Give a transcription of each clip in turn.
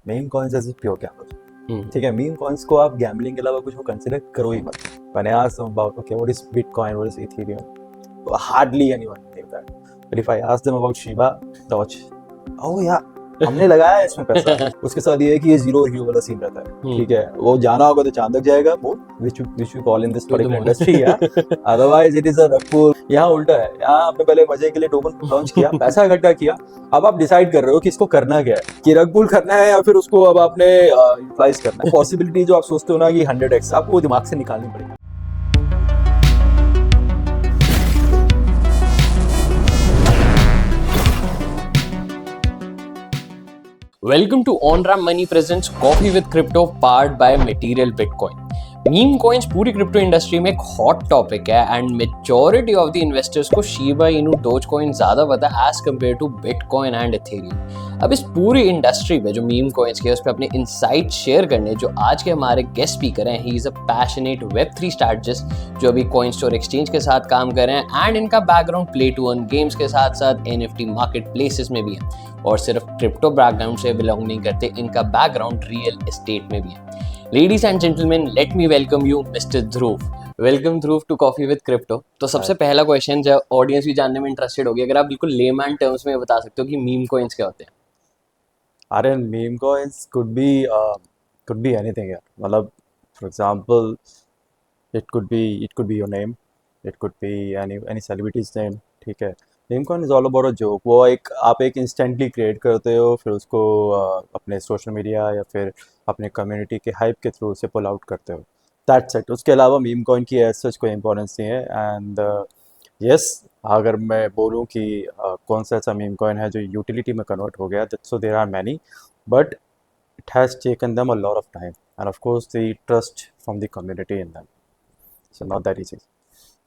Meme coins is pure Gamble. ठीक है, meme coins को आप गैम्बलिंग के अलावा कुछ कंसिडर करो ही मत। When I ask them about okay, what is Bitcoin, what is Ethereum, hardly anyone knew that. But if I ask them about Shiba, Doge, oh yeah, हमने लगाया है इसमें पैसा। उसके साथ ये है कि ये जीरो हीरो वाला सीन रहता है। ठीक है, वो जाना होगा तो चांद तक जाएगा, moon which we call in this particular industry, yeah. Otherwise it is a rug pull। यहाँ उल्टा है, यहाँ आपने पहले मजे के लिए टोकन लॉन्च किया, पैसा इकट्ठा किया, अब आप डिसाइड कर रहे हो कि इसको करना क्या है, कि रग पुल करना है या फिर उसको अब आपने यूटिलाइज करना है। पॉसिबिलिटी जो आप सोचते हो ना कि 100x, आपको वो दिमाग से निकालनी पड़ेगी। Welcome to OnRamp Money presents Coffee with Crypto powered by Material Bitcoin. Meme coins पूरी क्रिप्टो इंडस्ट्री में एक हॉट टॉपिक है and majority of the investors को शिबा इनू डोज कॉइन ज्यादा पता है as compare to bitcoin and Ethereum. अब इस पूरी इंडस्ट्री में जो मीम कॉइन्स के उस पर अपने इनसाइट शेयर करने जो आज के हमारे गेस्ट स्पीकर हैं, he is a passionate Web3 strategist जो अभी कॉइन स्टोर एक्सचेंज के साथ काम कर रहे हैं एंड इनका background play to earn games के साथ साथ NFT मार्केट प्लेसेस में भी है और सिर्फ क्रिप्टो बैकग्राउंड से बिलोंग नहीं करते, इनका बैकग्राउंड रियल एस्टेट में भी है। Ladies and gentlemen, let me welcome you, Mr. Dhruv. Welcome Dhruv to Coffee with Crypto. तो सबसे पहला क्वेश्चन जो ऑडियंस भी जानने में इंटरेस्टेड होगी, अगर आप बिल्कुल लेमैन टर्म्स में बता सकते हो कि मीम कॉइन्स क्या होते हैं? अरे meme coins could be anything यार। मतलब for example, it could be your name, it could be any celebrity's name। ठीक है, meme coin is all about a joke. वो आप एक इंस्टेंटली क्रिएट करते हो, फिर उसको अपने सोशल मीडिया या फिर अपने कम्युनिटी के हाइप के थ्रू से पुल आउट करते हो। That's it. उसके अलावा मीम कॉइन की एज सच कोई इंपॉर्टेंस नहीं है। एंड यस, अगर मैं बोलूँ कि कौन सा ऐसा मीम कॉइन है जो यूटिलिटी में कन्वर्ट हो गया, so there are many, but it has taken them a lot of time and of course the trust from the community in them, so not that easy।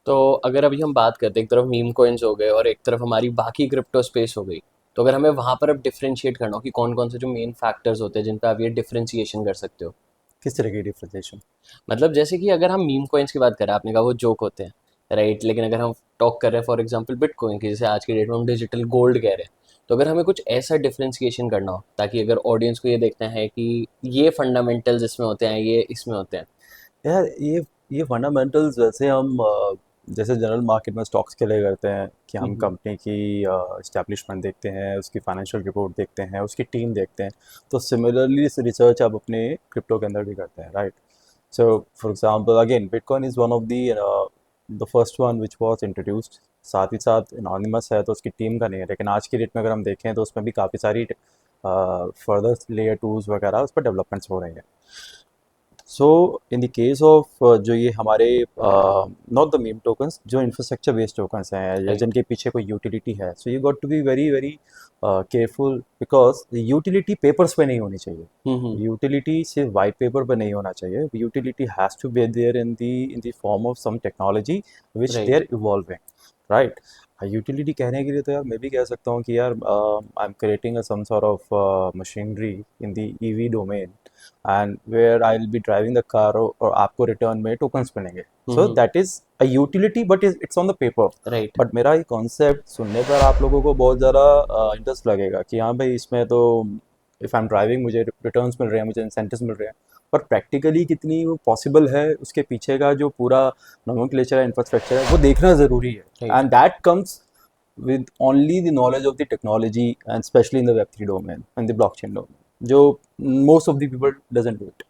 तो अगर अभी हम बात करते हैं, एक तरफ मीम कॉइन्स हो गए और एक तरफ हमारी बाकी क्रिप्टो स्पेस हो गई, तो अगर हमें वहाँ पर अब डिफरेंशिएट करना हो कि कौन कौन से जो मेन फैक्टर्स होते हैं जिन पर आप ये डिफरेंशिएशन कर सकते हो, किस तरह की डिफरेंशिएशन? मतलब जैसे कि अगर हम मीम कॉइन्स की बात करें, आपने कहा वो जोक होते हैं, राइट, लेकिन अगर हम टॉक कर रहे हैं फॉर एग्जांपल बिटकॉइन की, जैसे आज की डेट में हम डिजिटल गोल्ड कह रहे हैं, तो अगर हमें कुछ ऐसा डिफरेंशिएशन करना हो ताकि अगर ऑडियंस को ये देखना है कि ये फंडामेंटल्स इसमें होते हैं, ये इसमें होते हैं। यार ये फंडामेंटल्स वैसे हम जैसे जनरल मार्केट में स्टॉक्स के लिए करते हैं कि हम कंपनी की इस्टेब्लिशमेंट देखते हैं, उसकी फाइनेंशियल रिपोर्ट देखते हैं, उसकी टीम देखते हैं, तो सिमिलरली रिसर्च आप अपने क्रिप्टो के अंदर भी करते हैं, right. So for example again bitcoin is one of the first one which was introduced. साथ ही साथ एनोनिमस है तो उसकी टीम का नहीं है, लेकिन आज की डेट में अगर हम देखें तो उसमें भी काफ़ी सारी फर्दर लेयर टूल्स वगैरह उस पर डेवलपमेंट्स हो रही हैं। So in the case of जो ये हमारे नॉट द मीम टोकन्स, जो इंफ्रास्ट्रक्चर बेस्ड टोकन्स हैं या Right. जिनके पीछे कोई यूटिलिटी है, so you got to be very very careful because utility papers पे नहीं होनी चाहिए। यूटिलिटी सिर्फ वाइट पेपर पर नहीं होना चाहिए। Utility has to be there in the form of some technology which Right. They are evolving, right. Utility कहने के लिए तो यार मैं भी कह सकता हूँ कि यार I am creating some sort of machinery in the EV domain and where I will be driving the car और आपको रिटर्न में टोकन्स मिलेंगे। So that is a utility but it's on the paper, right. But मेरा ये concept सुनने पर आप लोगों को बहुत ज़्यादा इंटरेस्ट लगेगा कि हाँ भाई इसमें तो इफ़ आई एम ड्राइविंग मुझे रिटर्न्स मिल रहे हैं, मुझे इंसेंटिव्स मिल रहे हैं, पर प्रैक्टिकली कितनी वो पॉसिबल है, उसके पीछे का जो पूरा नोमेनक्लेचर है, इंफ्रास्ट्रक्चर है, वो देखना ज़रूरी है। Right. And that comes with only the knowledge of the technology and especially in the Web3 domain and the blockchain domain, जो most of the people doesn't do it।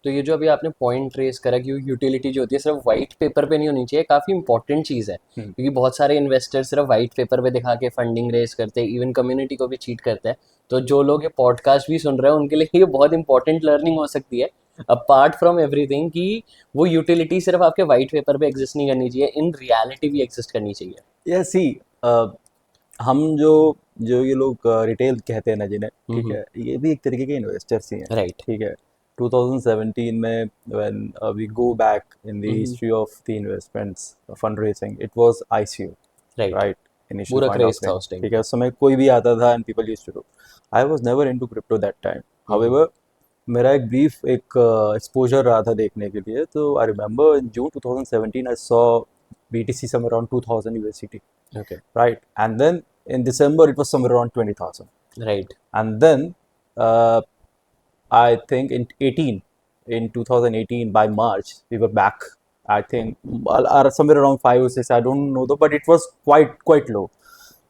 तो ये जो अभी आपने पॉइंट रेस करा कि यूटिलिटी जो होती है सिर्फ वाइट पेपर पे नहीं होनी चाहिए, काफ़ी इंपॉर्टेंट चीज़ है, क्योंकि बहुत सारे इन्वेस्टर सिर्फ वाइट पेपर पे दिखा के फंडिंग रेस करते हैं, इवन कम्युनिटी को भी चीट करते हैं। तो जो लोग ये पॉडकास्ट भी सुन रहे हैं उनके लिए ये बहुत इंपॉर्टेंट लर्निंग हो सकती है, अपार्ट फ्रॉम एवरीथिंग, कि वो यूटिलिटी सिर्फ आपके वाइट पेपर पे एग्जिस्ट नहीं करनी चाहिए, इन रियलिटी भी एग्जिस्ट करनी चाहिए। या सी हम जो जो ये लोग रिटेल कहते हैं ना जिन्हें, ठीक है, ये भी एक तरीके के इन्वेस्टर्स ही हैं, राइट। ठीक है। 2017 में when we go back in the history of the investments fundraising, it was ICO, right, initial पूरा point क्रेज of था time, उस टाइम। ठीक है। उस समय कोई भी आता था and people used to do। I was never into crypto that time, however मेरा एक ब्रीफ एक एक्सपोजर रहा था देखने के लिए, तो I remember in June 2017 I saw BTC somewhere around 2000 USDT, Okay. right, and then in December it was somewhere around 20,000, Right. and then uh, I think in 2018 by March, we were back. I think somewhere around 5 or 6. I don't know though, but it was quite low.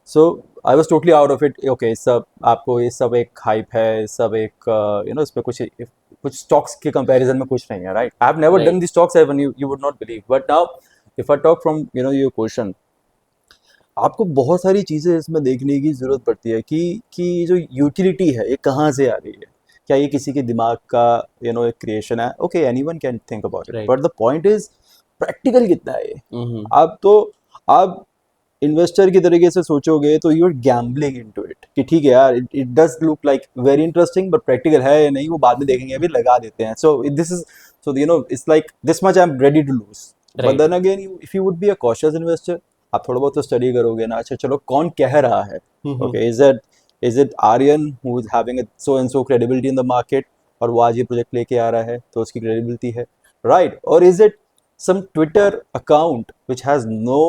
So I was totally out of it. Okay, सब आपको ये सब एक hype है, सब एक इस पे कुछ stocks के comparison में कुछ नहीं है, right? I've never Right. done the stocks, Evan. You would not believe. But now, if I talk from your question, आपको बहुत सारी चीज़ें इसमें देखने की ज़रूरत पड़ती है कि जो यूटिलिटी है ये कहाँ से आ रही है, क्या ये किसी के दिमाग का एक क्रिएशन है? Okay, anyone can think about it, Right. But the point is practical कितना है ये। Mm-hmm. आप इन्वेस्टर की तरीके से सोचोगे तो you are gambling into it कि ठीक है यार, it does look like very interesting, but practical है या नहीं वो बाद में देखेंगे, अभी लगा देते हैं। So this is so it's like this much I am ready to lose. But Right. Then again, if you would be a cautious investor, आप थोड़ा बहुत तो स्टडी करोगे ना, अच्छा चलो कौन कह रहा है, Mm-hmm. Okay, is it Aryan who is having so and so credibility in the market, और वो आज ये प्रोजेक्ट लेके आ रहा है तो उसकी क्रेडिबिलिटी है, राइट? और is it some Twitter account which has no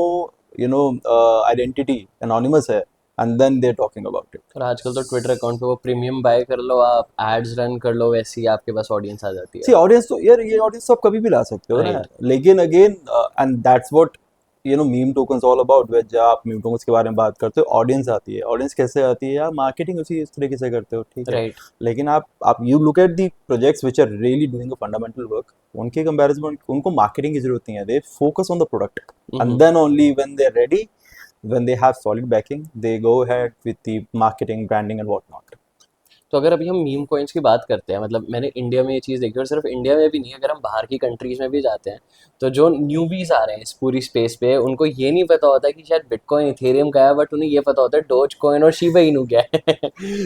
identity, anonymous है, and then they're talking about it. और आजकल तो ट्विटर अकाउंट पे वो प्रीमियम बाय कर लो, आप एड्स रन कर लो, वैसे ही आपके पास ऑडियंस आ जाती See, है। audience तो यार, ये ऑडियंस तो आप कभी भी ला सकते हो ना, Right. लेकिन again and that's what meme tokens all about. जब आप मीम टोकन्स के बारे में बात करते हो, ऑडियंस आती है। ऑडियंस कैसे आती है यार? मार्केटिंग उसी इस तरीके से करते हो, ठीक है। Right. लेकिन आप you look at the projects which are really doing a fundamental work, उनके कंपैरिजन में उनको मार्केटिंग की जरूरत नहीं है। They focus on the product, Mhm. and then only when they're ready, when they have solid backing, they go ahead with the marketing, branding and whatnot. तो अगर अभी हम मीम कॉइन्स की बात करते हैं, मतलब मैंने इंडिया में ये चीज़ देखी, और सिर्फ इंडिया में भी नहीं, अगर हम बाहर की कंट्रीज में भी जाते हैं तो जो न्यूबीज आ रहे हैं इस पूरी स्पेस पे, उनको ये नहीं पता होता कि शायद बिटकॉइन इथेरियम का है, बट उन्हें ये पता होता है डोज कॉइन और शिबा इनू क्या है।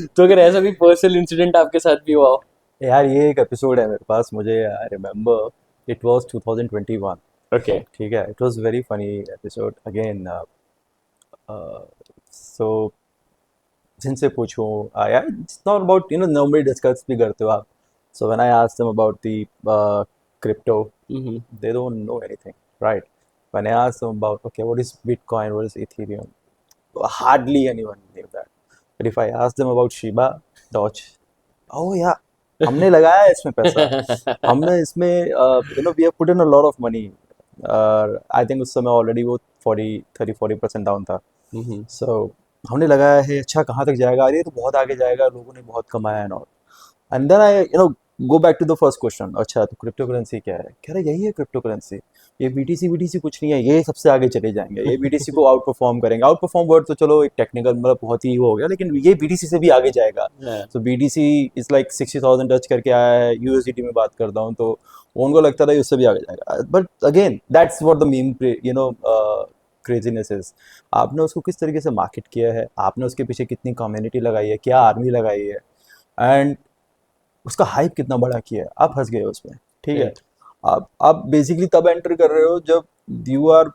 तो अगर ऐसा भी पर्सनल इंसिडेंट आपके साथ भी हुआ हो। यार, ये एक एपिसोड है मेरे पास, मुझे I remember it was 2021, okay. ठीक है। It was very funny episode again. So जिनसे पूछूं, यार it's not about normally discuss भी करते हो आप। So when I asked them about the crypto, hmm. they don't know anything, right? When I asked them about, okay, what is Bitcoin, what is Ethereum, hardly anyone knew that. But if I asked them about Shiba, Doge, oh yeah, हमने लगाया है इसमें पैसा, हमने इसमें we have put in a lot of money. I think उस समय already वो 30-40% डाउन था। हम्म। सो हमने लगाया है, अच्छा कहाँ तक जाएगा? अरे ये तो बहुत आगे जाएगा, लोगों ने बहुत कमाया है। And then I go back to the first question, अच्छा तो क्रिप्टो करेंसी क्या है? कह रहे यही है क्रिप्टो करेंसी, ये बीटीसी कुछ नहीं है, ये सबसे आगे चले जाएंगे, ये बीटीसी को आउट परफॉर्म करेंगे। आउट परफॉर्म वर्ड तो चलो एक टेक्निकल, मतलब बहुत ही हो गया, लेकिन ये बीटीसी से भी आगे जाएगा। हाँ। सो बीटीसी इज लाइक 60,000 टच करके आया है। यूएसडीटी में बात करता हूँ तो उनको लगता था उससे भी आगे जाएगा, but again that's what the meme craziness is. आपने उसको किस तरीके से मार्केट किया है, आपने उसके पीछे कितनी कम्युनिटी लगाई है, क्या आर्मी लगाई है, एंड उसका हाइप कितना बड़ा किया है, आप फंस गए उसमें, ठीक है। Right. आप बेसिकली तब एंटर कर रहे हो जब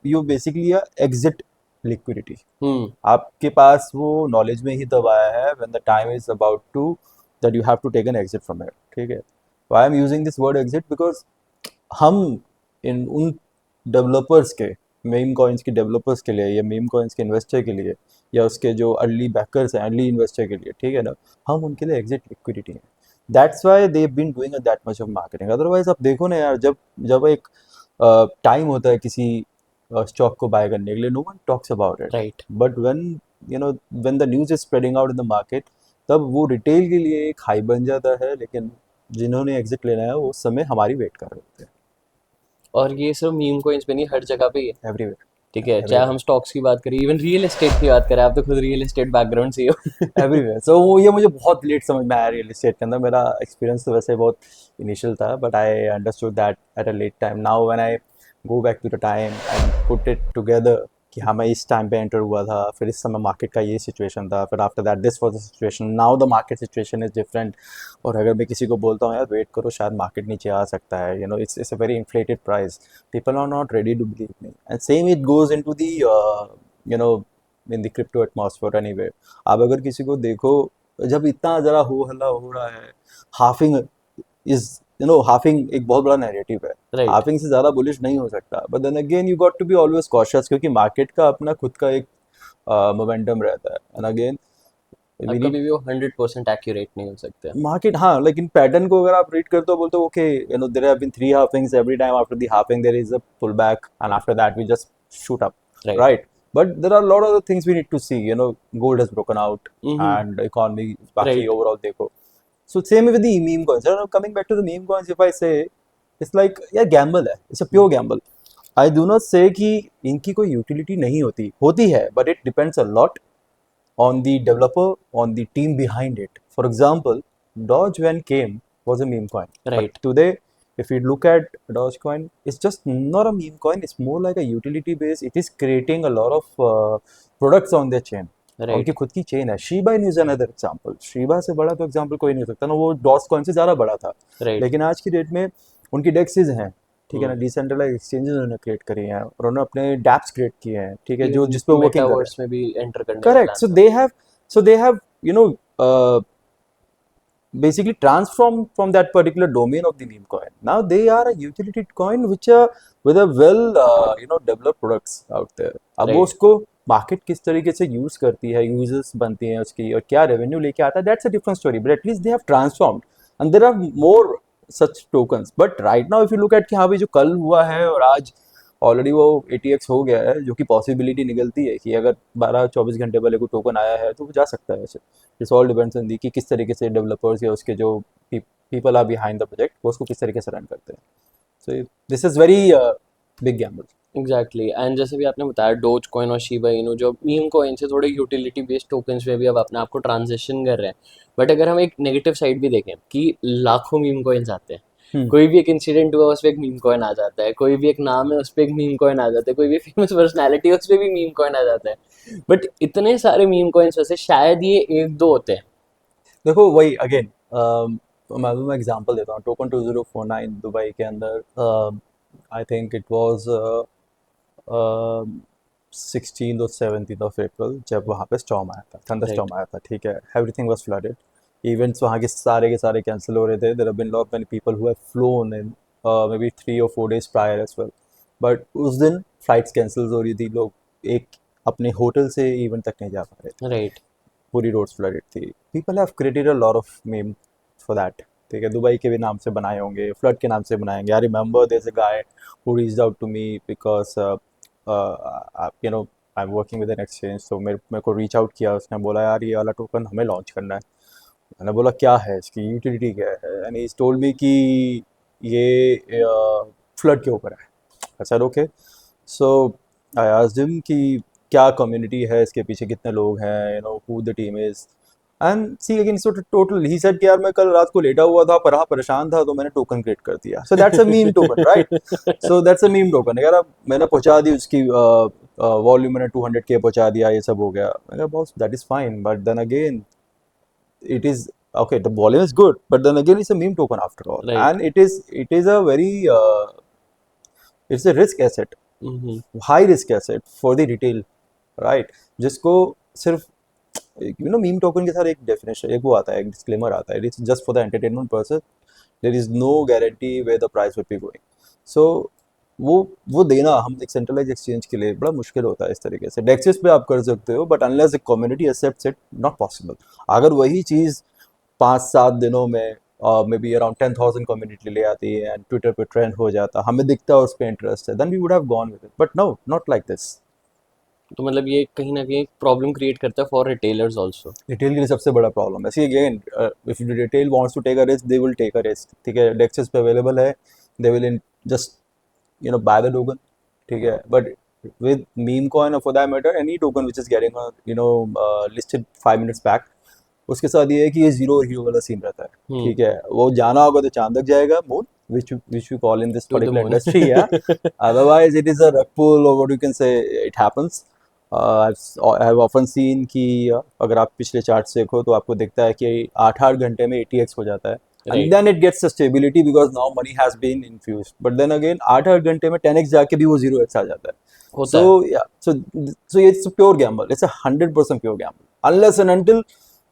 you basically exit liquidity. Hmm. आपके पास वो नॉलेज में ही तब आया है when the time is about to that you have to take an exit from it, ठीक है। Why I am using this word exit, because हम इन उन डेवलपर्स के, मीम कॉइन्स के डेवलपर्स के लिए, या मीम कॉइन्स के इन्वेस्टर के लिए, या उसके जो अर्ली बैकर्स हैं, अर्ली इन्वेस्टर के लिए, ठीक है ना, हम उनके लिए एग्जिट लिक्विडिटी है। That's why they been doing that much of marketing. Otherwise आप देखो ना यार, जब जब एक टाइम होता है किसी स्टॉक को बाय करने के लिए, no one talks about it, right. But when the news is spreading out in the market, तब वो रिटेल के लिए एक हाई बन जाता है, लेकिन जिन्होंने एग्जिट लेना है वो उस समय हमारी वेट कर रहे होते हैं। और ये सिर्फ मीम कॉइन्स पे नहीं, हर जगह पे ही है। एवरीवेयर, ठीक है, चाहे एवरीवेयर, हम स्टॉक्स की बात करें, इवन रियल एस्टेट की बात करें, आप तो खुद रियल एस्टेट बैकग्राउंड से ही हो। एवरीवेयर। सो वो ये मुझे बहुत लेट समझ में आया रियल एस्टेट के अंदर। मेरा एक्सपीरियंस तो वैसे बहुत इनिशियल था, but I understood that at a late time. Now when I go back to the time and put it together कि हाँ, मैं इस टाइम पे एंटर हुआ था, फिर इस समय मार्केट का ये सिचुएशन था, फिर after that this was the situation, now the market situation is different. और अगर मैं किसी को बोलता हूँ यार वेट करो, शायद मार्केट नीचे आ सकता है, it's a very inflated price, people are not ready to believe me. And same it goes into the you know in the crypto atmosphere anyway. आप अगर किसी को देखो, जब इतना ज़रा हो हल्ला हो रहा है, हाफिंग इज हाफिंग एक बहुत बड़ा नैरेटिव है। राइट। हाफिंग से ज़्यादा बुलिश नहीं हो सकता, but then again you got to be always cautious, क्योंकि मार्केट का अपना खुद का एक मोमेंटम रहता है। एंड अगेन अब We कभी need भी वो 100% एक्यूरेट नहीं हो सकते. market, हाँ, लेकिन पैटर्न को अगर आप रीड करते हो बोलते हो okay you know there have been three halvings, every time after the halving there is a pullback and after that we just shoot up, Right. right? But there are a lot of other things we need to see, you know, gold has broken out Mhm. and economy बाकी Right. overall देखो. So same with the meme coins. Coming back to the meme coins, if I say it's like yeah gamble है, it's a pure gamble. I do not say कि इनकी कोई utility नहीं होती है, but it depends a lot on the developer, on the team behind it. For example, Dogecoin came was a meme coin, Right. but today, if you look at Dogecoin, it's just not a meme coin. It's more like a utility base. It is creating a lot of products on their chain. Right. उनकी खुद की chain है. Shiba Inu is another example. Shiba से बड़ा तो example कोई नहीं हो सकता ना, वो Dogecoin से ज़्यादा बड़ा था. Right. लेकिन आज की डेट में उनकी डेक्सेस हैं, ठीक है ना, डिसेंट्रलाइज एक्सचेंजेस उन्होंने क्रिएट करी हैं और उन्होंने अपने डैप्स क्रिएट किए हैं, ठीक है, जो जिस पे वर्किंग कर रहे हैं. मेटावर्स में भी एंटर करने का Correct. प्लान So था. they have you know basically transformed from that particular domain of the meme coin. Now they are a utility coin which are with a well you know developed products out there. अब वो Right. उसको market किस तरीके से use करती है, users बनती हैं उसकी और क्या रेवेन्यू लेके आता है, that's a different story. But at least they have transformed and there are more such tokens. But right now if you look at कि हाँ भाई जो कल हुआ है और आज ऑलरेडी वो ATX हो गया है, जो कि पॉसिबिलिटी निकलती है कि अगर 12-24 घंटे पहले कोई टोकन आया है तो वो जा सकता है ऐसे. It's all depends on the कि किस तरीके से डेवलपर्स या उसके जो people are behind the project वो उसको किस तरीके से रन करते हैं. So this is very big gamble. Exactly. And जैसे भी आपने बताया डोज कॉइन और शिबा इनू जो मीम कॉइन से थोड़े यूटिलिटी बेस्ड टोकन्स में भी अब अपने आप को ट्रांजिशन कर रहे हैं. बट अगर हम एक नेगेटिव साइड भी देखें कि लाखों मीम कॉइन्स आते हैं, कोई भी एक इंसिडेंट हुआ उस पर एक मीम कॉइन आ जाता है, कोई भी एक नाम है उस पर एक मीम कॉइन आ जाता है, कोई भी फेमस पर्सनैलिटी है उस पर भी मीम कॉइन आ जाता है. बट इतने सारे मीम कॉइन्स वैसे शायद ये एक दो होते हैं. देखो वही अगेन मैं एग्जांपल देता हूँ. टोकन 2049 दुबई के अंदर I think it was 16th और 17th ऑफ अप्रैल जब वहाँ पे स्टॉर्म आया था, थंडर स्टॉर्म आया था, ठीक है. Everything was flooded. इवेंट्स वहाँ के सारे कैंसिल हो रहे थे. There have been lot many people who have flown in maybe 3 or 4 days prior as well. But उस दिन फ्लाइट्स कैंसिल हो रही थी, लोग एक अपने होटल से इवेंट तक नहीं जा पा रहे थे. राइट. पूरी रोड्स फ्लडेड थी. People have created a lot of meme for that, ठीक है. दुबई के भी नाम से बनाए होंगे, फ्लड के नाम से बनाएंगे. I remember there is a guy who reached out to me because you know I am working with an exchange. तो मेरे को रीच आउट किया, उसने बोला यार ये वाला टोकन हमें लॉन्च करना है. मैंने बोला क्या है इसकी यूटिलिटी क्या है, एंड ही टोल्ड मी कि ये फ्लड के ऊपर है. I said okay. So I asked him कि क्या कम्युनिटी है इसके पीछे, कितने लोग हैं, you know who the team is. And see again so total he said कि यार मैं कल रात को लेटा हुआ था, परेशान था, तो मैंने टोकन क्रिएट कर दिया. So that's a meme token, right. So that's a meme token. अगर आप मैंने पहुंचा दी उसकी वॉल्यूम मैंने 200K पहुंचा दिया, ये सब हो गया. मैंने boss that is fine, but then again it is okay, the volume is good, but then again it's a meme token after all. Right. And it is a very it's a risk asset, high risk asset for the retail, right? जिसको सिर्फ you know meme token के साथ एक definition, एक वो आता है, एक disclaimer आता है, it's just for the entertainment purpose. There is no guarantee where the price will be going. So वो देना हम एक सेंट्रलाइज एक्सचेंज के लिए बड़ा मुश्किल होता है. इस तरीके से डेक्सेस पे आप कर सकते हो, but unless the community accepts it, not possible. अगर वही चीज़ 5-7 दिनों में मे बी अराउंड 10,000 कम्युनिटी ले आती है एंड ट्विटर पे ट्रेंड हो जाता, हमें दिखता है उस पर इंटरेस्ट है, then we would have gone with it. But no, not like this. तो मतलब ये कहीं ना कहीं प्रॉब्लम क्रिएट करता है फॉर रिटेलर्स ऑल्सो. रिटेल के लिए सबसे बड़ा प्रॉब्लम है. See again if retail wants to take a risk, they will take a risk, ठीक है. डेक्सेस पे अवेलेबल है, they will just you know buy the token, ठीक है. but with meme coin or for that matter any token which is getting you know listed 5 minutes back, उसके साथ ये है कि ये जीरो और हीरो वाला सीन रहता है, ठीक है. वो जाना होगा तो चांद तक जाएगा, moon which we call in this To the particular moon. industry, yeah. Otherwise it is a rug pull or what you can say, it happens. I have often seen कि अगर आप पिछले चार्ट से देखो तो आपको दिखता है कि 8-8 घंटे में ATX हो जाता है. Right. And then it gets a stability because now money has been infused. But then again 8-8 घंटे में 10x जाके भी वो 0x आ जाता है. होता So है. yeah, so it's a pure gamble. It's a 100% pure gamble. Unless and until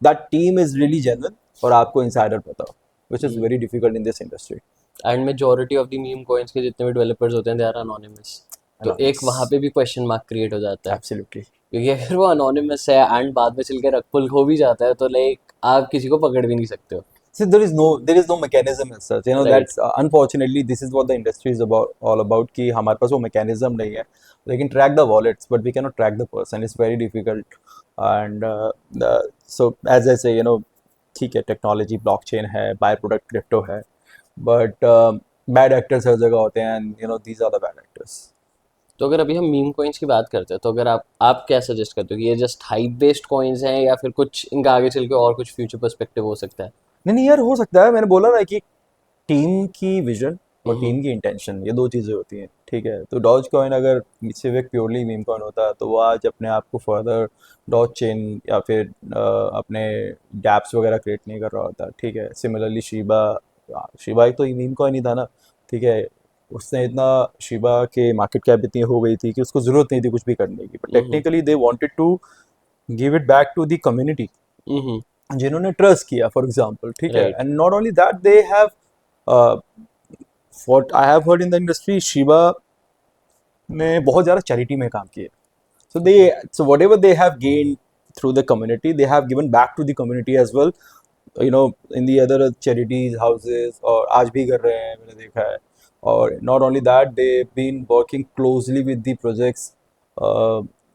that team is really genuine और आपको insider पता हो, which is very difficult in this industry. And majority of the meme coins के जितने भी developers होते हैं they are anonymous. तो एक वहाँ पे भी क्वेश्चन मार्क क्रिएट हो जाता है. Absolutely. क्योंकि अगर वो अनोनिमस है एंड बाद में चल के रग पुल हो भी जाता है तो लाइक आप किसी को पकड़ भी नहीं सकते हो। See, there is no mechanism as such. You know, right. that's unfortunately this is what the industry is about all about. कि हमारे पास वो mechanism नहीं है. We can track the wallets, but we cannot track the person. It's very difficult. And so as I say, you know, ठीक है, technology, blockchain है, byproduct crypto है, but bad actors हर जगह होते हैं, and you know these are the bad actors. तो अगर अभी हम मीम कॉइन्स की बात करते हैं तो अगर आप क्या सजेस्ट करते हो कि ये जस्ट हाइप बेस्ड कॉइन्स हैं या फिर कुछ इनका आगे चल के और कुछ फ्यूचर पर्सपेक्टिव हो सकता है? नहीं नहीं यार, हो सकता है. मैंने बोला ना कि टीम की विजन और हम्म। टीम की इंटेंशन, ये दो चीज़ें होती हैं. ठीक है, तो डॉज कॉइन अगर सिर्फ एक प्योरली मीम कॉइन होता तो वो आज अपने आप को फर्दर डॉज चेन या फिर अपने डैप्स वगैरह क्रिएट नहीं कर रहा होता. ठीक है, सिमिलरली शीबा, शिबा एक तो मीम कॉइन ही था ना. ठीक है, उसने इतना, शिबा के मार्केट कैप इतनी हो गई थी कि उसको ज़रूरत नहीं थी कुछ भी करने की, but hmm. Technically they wanted to give it back to the community hmm. जिन्होंने ट्रस्ट किया, फॉर एग्जाम्पल. ठीक है, right. And not only that, they have what I have heard in the industry, Shiba ने बहुत ज़्यादा charity में काम किया. So they, so whatever they have gained through the community, they have given back to the community as well. You know, in the other charities houses, और आज भी कर रहे हैं, मैंने देखा है. और not only that, they've been working closely with the projects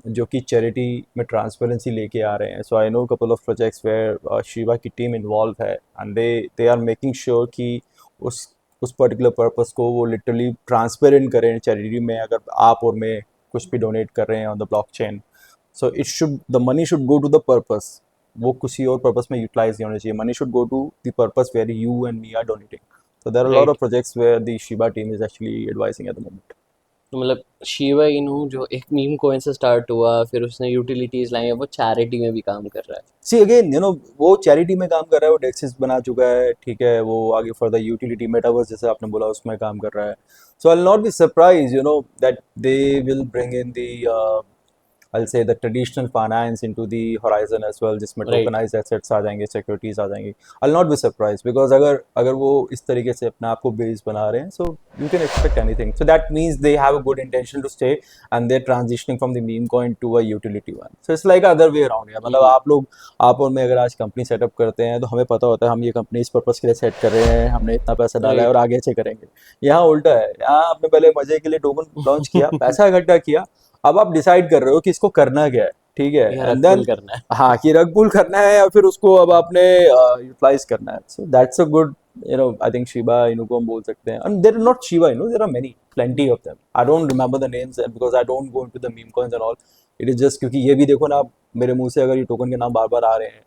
जो कि चैरिटी में ट्रांसपेरेंसी लेके आ रहे हैं. So I know couple of projects where Shiba की टीम इन्वॉल्व है, and they are making sure कि उस उस पर्टिकुलर पर्पस को वो लिटरली ट्रांसपेरेंट करें चैरिटी में. अगर आप और मैं कुछ भी डोनेट कर रहे हैं on the blockchain, so it should, the money should go to the purpose. वो किसी और पर्पस में यूटिलाइज नहीं होना चाहिए. Money should go to the purpose where you and me are donating. So there are a lot right. of projects where the Shiba team is actually advising at the moment. तो मतलब शिवा इनू जो एक meme coin से start हुआ फिर उसने utilities लाई है वो चैरिटी में भी काम कर रहा है। सी अगेन, यू नो, वो चैरिटी में काम कर रहा है, वो डेक्सिस बना चुका है. ठीक है, वो आगे फर्दर यूटिलिटी मेटावर्स जैसे आपने बोला उसमें काम कर रहा है. So I will not be surprise, you know, that they will bring in the, I'll say the traditional finance into the horizon as well, जिसमें राइट। tokenized assets आ जाएंगे, securities आ जाएंगी. I'll not be surprised because अगर अगर वो इस तरीके से अपने आप को बेस बना रहे हैं, so you can expect anything. So that means they have a good intention to stay and they're transitioning from the meme coin to a utility one. So it's like other way around है. मतलब आप लोग, आप और मैं अगर आज company setup करते हैं तो हमें पता होता है हम ये कंपनी इस पर्पस के लिए सेट कर रहे हैं, हमने इतना पैसा डाला है और राइट। आगे अच्छे करेंगे. यहाँ उल्टा है, यहाँ आपने पहले मजे के लिए टोकन लॉन्च किया, पैसा इकट्ठा किया, अब आप डिसाइड कर रहे हो कि इसको करना क्या है. ठीक है, यह एंड रग देन पुल करना है। हाँ, कि रग पुल करना है या फिर उसको अब आपने यूटिलाइज करना है. So that's a good, you know, I think Shiba Inu को हम बोल सकते हैं. And there are not Shiba Inu, there are many, plenty of them. I don't remember the names because I don't go into the meme coins and all. It is just क्योंकि ये भी देखो ना, आप मेरे मुंह से अगर ये टोकन के नाम बार बार आ रहे हैं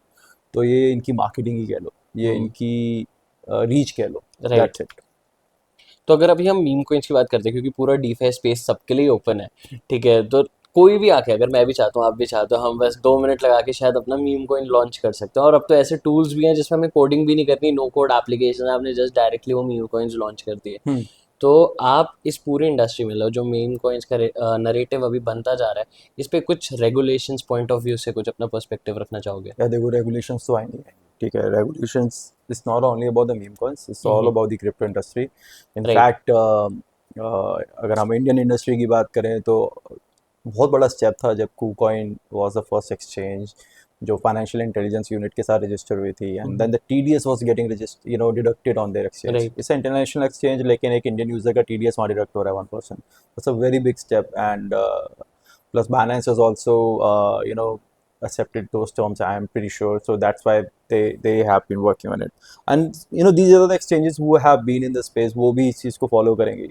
तो ये इनकी मार्केटिंग ही कह लो, ये इनकी रीच कह लो. राइट। That's it. तो अगर अभी हम मीम कोइंस की बात करते हैं क्योंकि पूरा डीफाई स्पेस सबके लिए ओपन है, ठीक है, तो कोई भी आके अगर मैं भी चाहता हूँ आप भी चाहते हो हम बस 2 मिनट लगा के शायद अपना मीम कोइन लॉन्च कर सकते हैं और अब तो ऐसे टूल्स भी हैं जिसमें हमें कोडिंग भी नहीं करनी, नो कोड एप्लीकेशन है, आपने जस्ट डायरेक्टली वो मीम कोइंस लॉन्च कर दिए। हम्म. तो आप इस पूरी इंडस्ट्री में लो जो मीम कोइंस का नरेटिव अभी बनता जा रहा है इस पे कुछ रेगुलेशंस पॉइंट ऑफ व्यू से कुछ अपना पर्सपेक्टिव रखना चाहोगे? या देखो, रेगुलेशंस तो आएंगे. ठीक है, regulations is not only about the meme coins, it's all hmm. About the crypto industry. Right. In fact अगर हम इंडियन इंडस्ट्री की बात करें तो बहुत बड़ा स्टेप था जब KuCoin was the first exchange जो फाइनेंशियल इंटेलिजेंस यूनिट के साथ रजिस्टर हुई थी, and then the TDS was getting register, you know, deducted on their exchange. Right. It's international exchange लेकिन एक इंडियन यूजर का TDS वहाँ डिडक्ट हो रहा है 1%. That's a very big step. And plus Binance has also you know, accepted those terms, I am pretty sure. So that's why they have been working on it. And you know, these are the exchanges who have been in the space, वो भी इस चीज़ को follow करेंगे.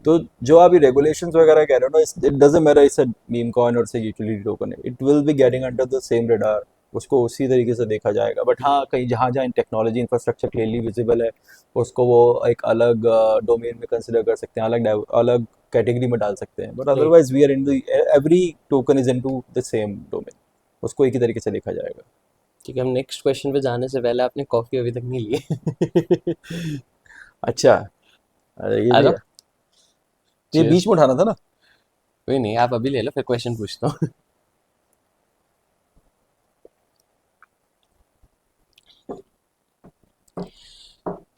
तो जो अभी regulations वगैरह कह रहे हो ना, it doesn't matter it's a meme coin or it's a utility token, it will be getting under the same radar. उसको उसी तरीके से देखा जाएगा. बट हाँ, कहीं जहाँ जहाँ टेक्नोलॉजी इंफ्रास्ट्रक्चर क्लियरली विजिबल है उसको वो एक अलग डोमेन में कंसिडर कर सकते हैं, अलग अलग कैटेगरी में डाल सकते हैं. But right. Otherwise we are in the, every token is into the same domain. उसको एक ही तरीके से देखा जाएगा. ठीक है, हम नेक्स्ट क्वेश्चन पे जाने से पहले आपने कॉफी अभी तक नहीं ली। अच्छा, अरे ये आ भी जाओ। है, ये चीयर्स। बीच में उठाना था ना. कोई नहीं, आप अभी ले लो फिर क्वेश्चन पूछता हूँ।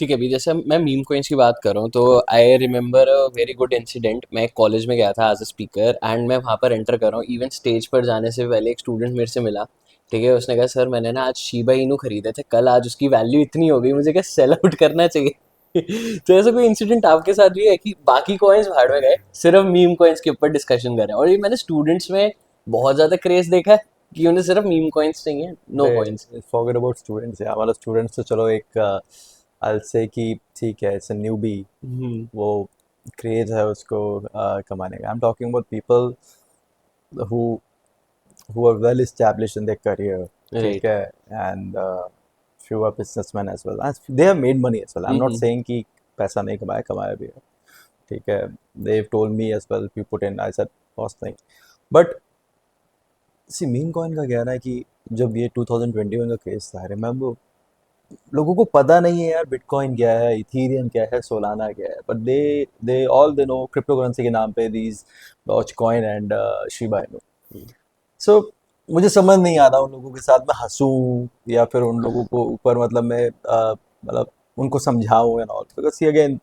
ठीक है, अभी जैसे मैं मीम कॉइन्स की बात कर रहा हूँ तो I remember a very good incident. मैं कॉलेज में गया था एज अ स्पीकर एंड मैं वहाँ पर एंटर कर रहा हूँ। इवन स्टेज पर जाने से पहले एक स्टूडेंट मेरे से मिला, ठीक है। उसने कहा सर मैंने ना आज शीबा इनू खरीदे थे कल, आज उसकी वैल्यू इतनी हो गई, मुझे क्या सेल आउट करना चाहिए? तो ऐसा कोई इंसिडेंट आपके साथ भी है कि बाकी कॉइन्स भाड़ में गए, सिर्फ मीम कॉइन्स के ऊपर डिस्कशन कर रहे हैं? और ये मैंने स्टूडेंट्स में बहुत ज़्यादा क्रेज देखा है कि उन्हें सिर्फ मीम कॉइन्स चाहिए, नो कॉइन्स। अरे फॉरगेट अबाउट स्टूडेंट्स यार, मतलब स्टूडेंट्स तो चलो एक आई से कि ठीक है, इट्स अ न्यूबी, हम्म। वो क्रेज है उसको कमाने का। I am talking about people who who are well established in their career, ठीक राइट। है, and few are businessmen as well. As they have made money as well. I'm not hmm. saying कि पैसा नहीं कमाया, कमाया भी है, ठीक है. They've told me as well, if you put in, I said first thing. But see, meme coin का कहना है कि जब ये 2021 का केस था, रिमेम्बर लोगों को पता नहीं है यार बिटकॉइन क्या है, इथीरियम क्या है, सोलाना क्या है, but they all they know cryptocurrency के नाम पे these Dogecoin and Shiba Inu. So मुझे समझ नहीं आता उन लोगों के साथ मैं हंसूं या फिर उन लोगों को ऊपर मतलब मैं मतलब उनको समझाऊं and all, because see again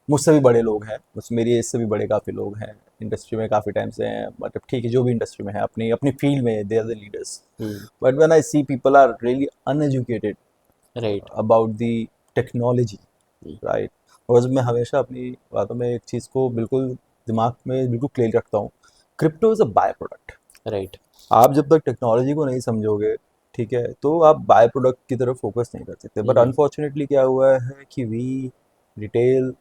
मुझसे भी बड़े लोग हैं, मुझसे मेरी एज से भी बड़े काफ़ी लोग हैं, इंडस्ट्री में काफ़ी टाइम से हैं, मतलब ठीक है जो भी इंडस्ट्री में है अपनी अपनी फील्ड में they are the leaders. But when I see people are really uneducated right. About the technology, right. और मैं हमेशा अपनी बातों में एक चीज़ को बिल्कुल दिमाग में बिल्कुल क्लियर रखता हूँ, crypto is a by product. Right. आप जब तक टेक्नोलॉजी को नहीं समझोगे, ठीक है, तो आप बाय प्रोडक्ट की तरफ फोकस नहीं कर सकते. बट अनफॉर्चुनेटली क्या हुआ है कि वी रिटेल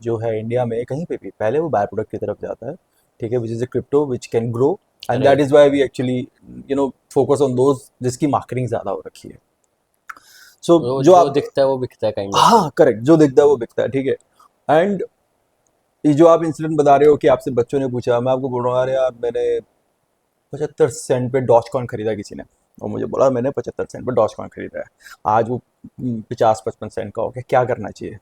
जो है इंडिया में कहीं पे भी पहले वो बाय प्रोडक्ट की तरफ जाता है, ठीक है, which is a crypto which can grow, and that right. Is why we actually focus on those जिसकी मार्केटिंग ज़्यादा हो रखी है. सो वो जो जो आप, दिखता है वो बिकता है, काइंड ऑफ। हाँ करेक्ट, जो दिखता है वो बिकता है, ठीक है. एंड ये जो आप इंसिडेंट बता रहे हो कि आपसे बच्चों ने पूछा, मैं आपको बोल रहा हूँ अरे यार मैंने 75 सेंट पे डॉज कॉइन खरीदा किसी ने, और मुझे बोला मैंने 75 सेंट पे डॉज कॉइन खरीदा है, आज वो 50-55 सेंट का हो गया, क्या करना चाहिए?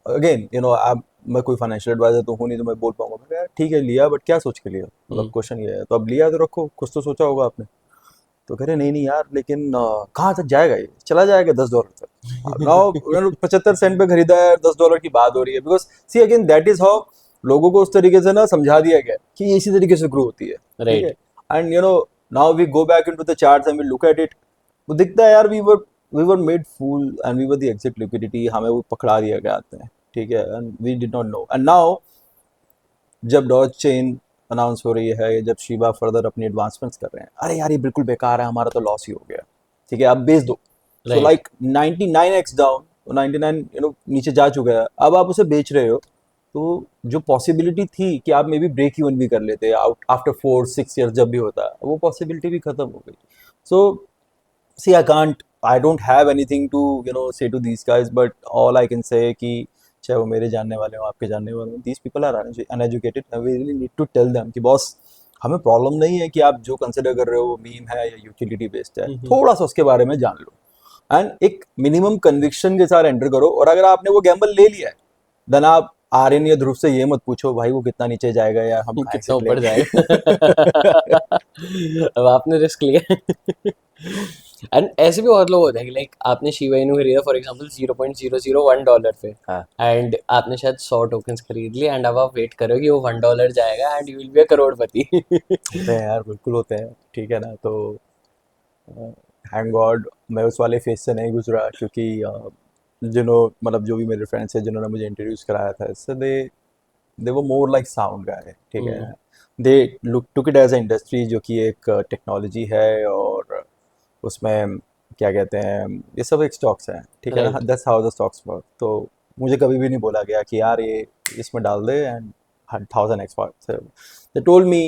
अगेन आप, मैं कोई फाइनेंशियल एडवाइजर तो हूँ नहीं तो मैं बोल पाऊंगा, मैं कहा, यार ठीक है लिया, बट क्या सोच के लिया, मतलब क्वेश्चन ये है, तो अब लिया तो रखो, कुछ तो सोचा होगा आपने. तो कह रहे नहीं नहीं यार, लेकिन कहाँ तक जाएगा, ये चला जाएगा $10 तक. नाउ 75 सेंट पे खरीदा है, $10 की बात हो रही है, because see again that is how लोगों को उस तरीके से ना समझा दिया गया कि ये इसी तरीके से ग्रो होती है, ठीक है. Right. And now we go back into the charts and we look at it, वो दिखता है यार we were made fool and we were the exit liquidity, हमें वो पकड़ा दिया गया आते हैं, ठीक है, and we did not know. And now जब डॉज चेन अनाउंस हो रही है, जब शिबा फर्दर अपनी एडवांसमेंट्स कर रहे हैं, अरे यार ये बिल्कुल बेकार है, हमारा तो लॉस ही हो गया, ठीक है, आप बेच दो. सो राइट। लाइक 99x डाउन, 99 नीचे जा चुका है, अब आप उसे बेच रहे हो, तो जो पॉसिबिलिटी थी कि आप मे बी ब्रेक इवन भी कर लेते आउट आफ्टर 4-6 ईयर्स जब भी होता है, वो पॉसिबिलिटी भी खत्म हो गई. So see I don't have anything to say to these guys, but all I can say कि चाहे वो मेरे जानने वाले हो, आपके जानने वाले हो, these people are uneducated, we really need to tell them कि बॉस हमें प्रॉब्लम नहीं है कि आप जो कंसिडर कर रहे हो मीम है या यूटिलिटी बेस्ड है, थोड़ा सा उसके बारे में जान लो एंड एक मिनिमम कन्विक्शन के साथ एंटर करो. और अगर आपने वो गैम्बल ले लिया है, देन आप आर्यन या ध्रुव से ये मत पूछो भाई वो कितना नीचे जाएगा या हम कहाँ कितना एग्जिट ऊपर लेंगे. जाएगा? अब आपने रिस्क लिया। एंड ऐसे भी बहुत लोग होते हैं कि लाइक आपने शिबा इनू खरीदा फॉर एग्जांपल $0.001 पे, हाँ, एंड आपने शायद 100 टोकन्स खरीद लिए एंड अब आप वेट करो कि वो $1 जाएगा and you will be a करोड़पति। होते हैं यार, बिल्कुल होते हैं, ठीक है ना. तो थैंक गॉड मैं उस वाले फेज से नहीं गुजरा, क्योंकि मतलब जो भी मेरे फ्रेंड्स हैं जिन्होंने मुझे इंट्रोड्यूस कराया था इससे, दे वो मोर लाइक साउंड गाय, ठीक है. They look took it as a industry जो कि एक टेक्नोलॉजी है, और उसमें क्या कहते हैं, ये सब एक स्टॉक्स हैं, ठीक है ना, राइट। 10,000 स्टॉक्स पर. तो मुझे कभी भी नहीं बोला गया कि यार ये इसमें डाल दे एंड 1000x पर. they told me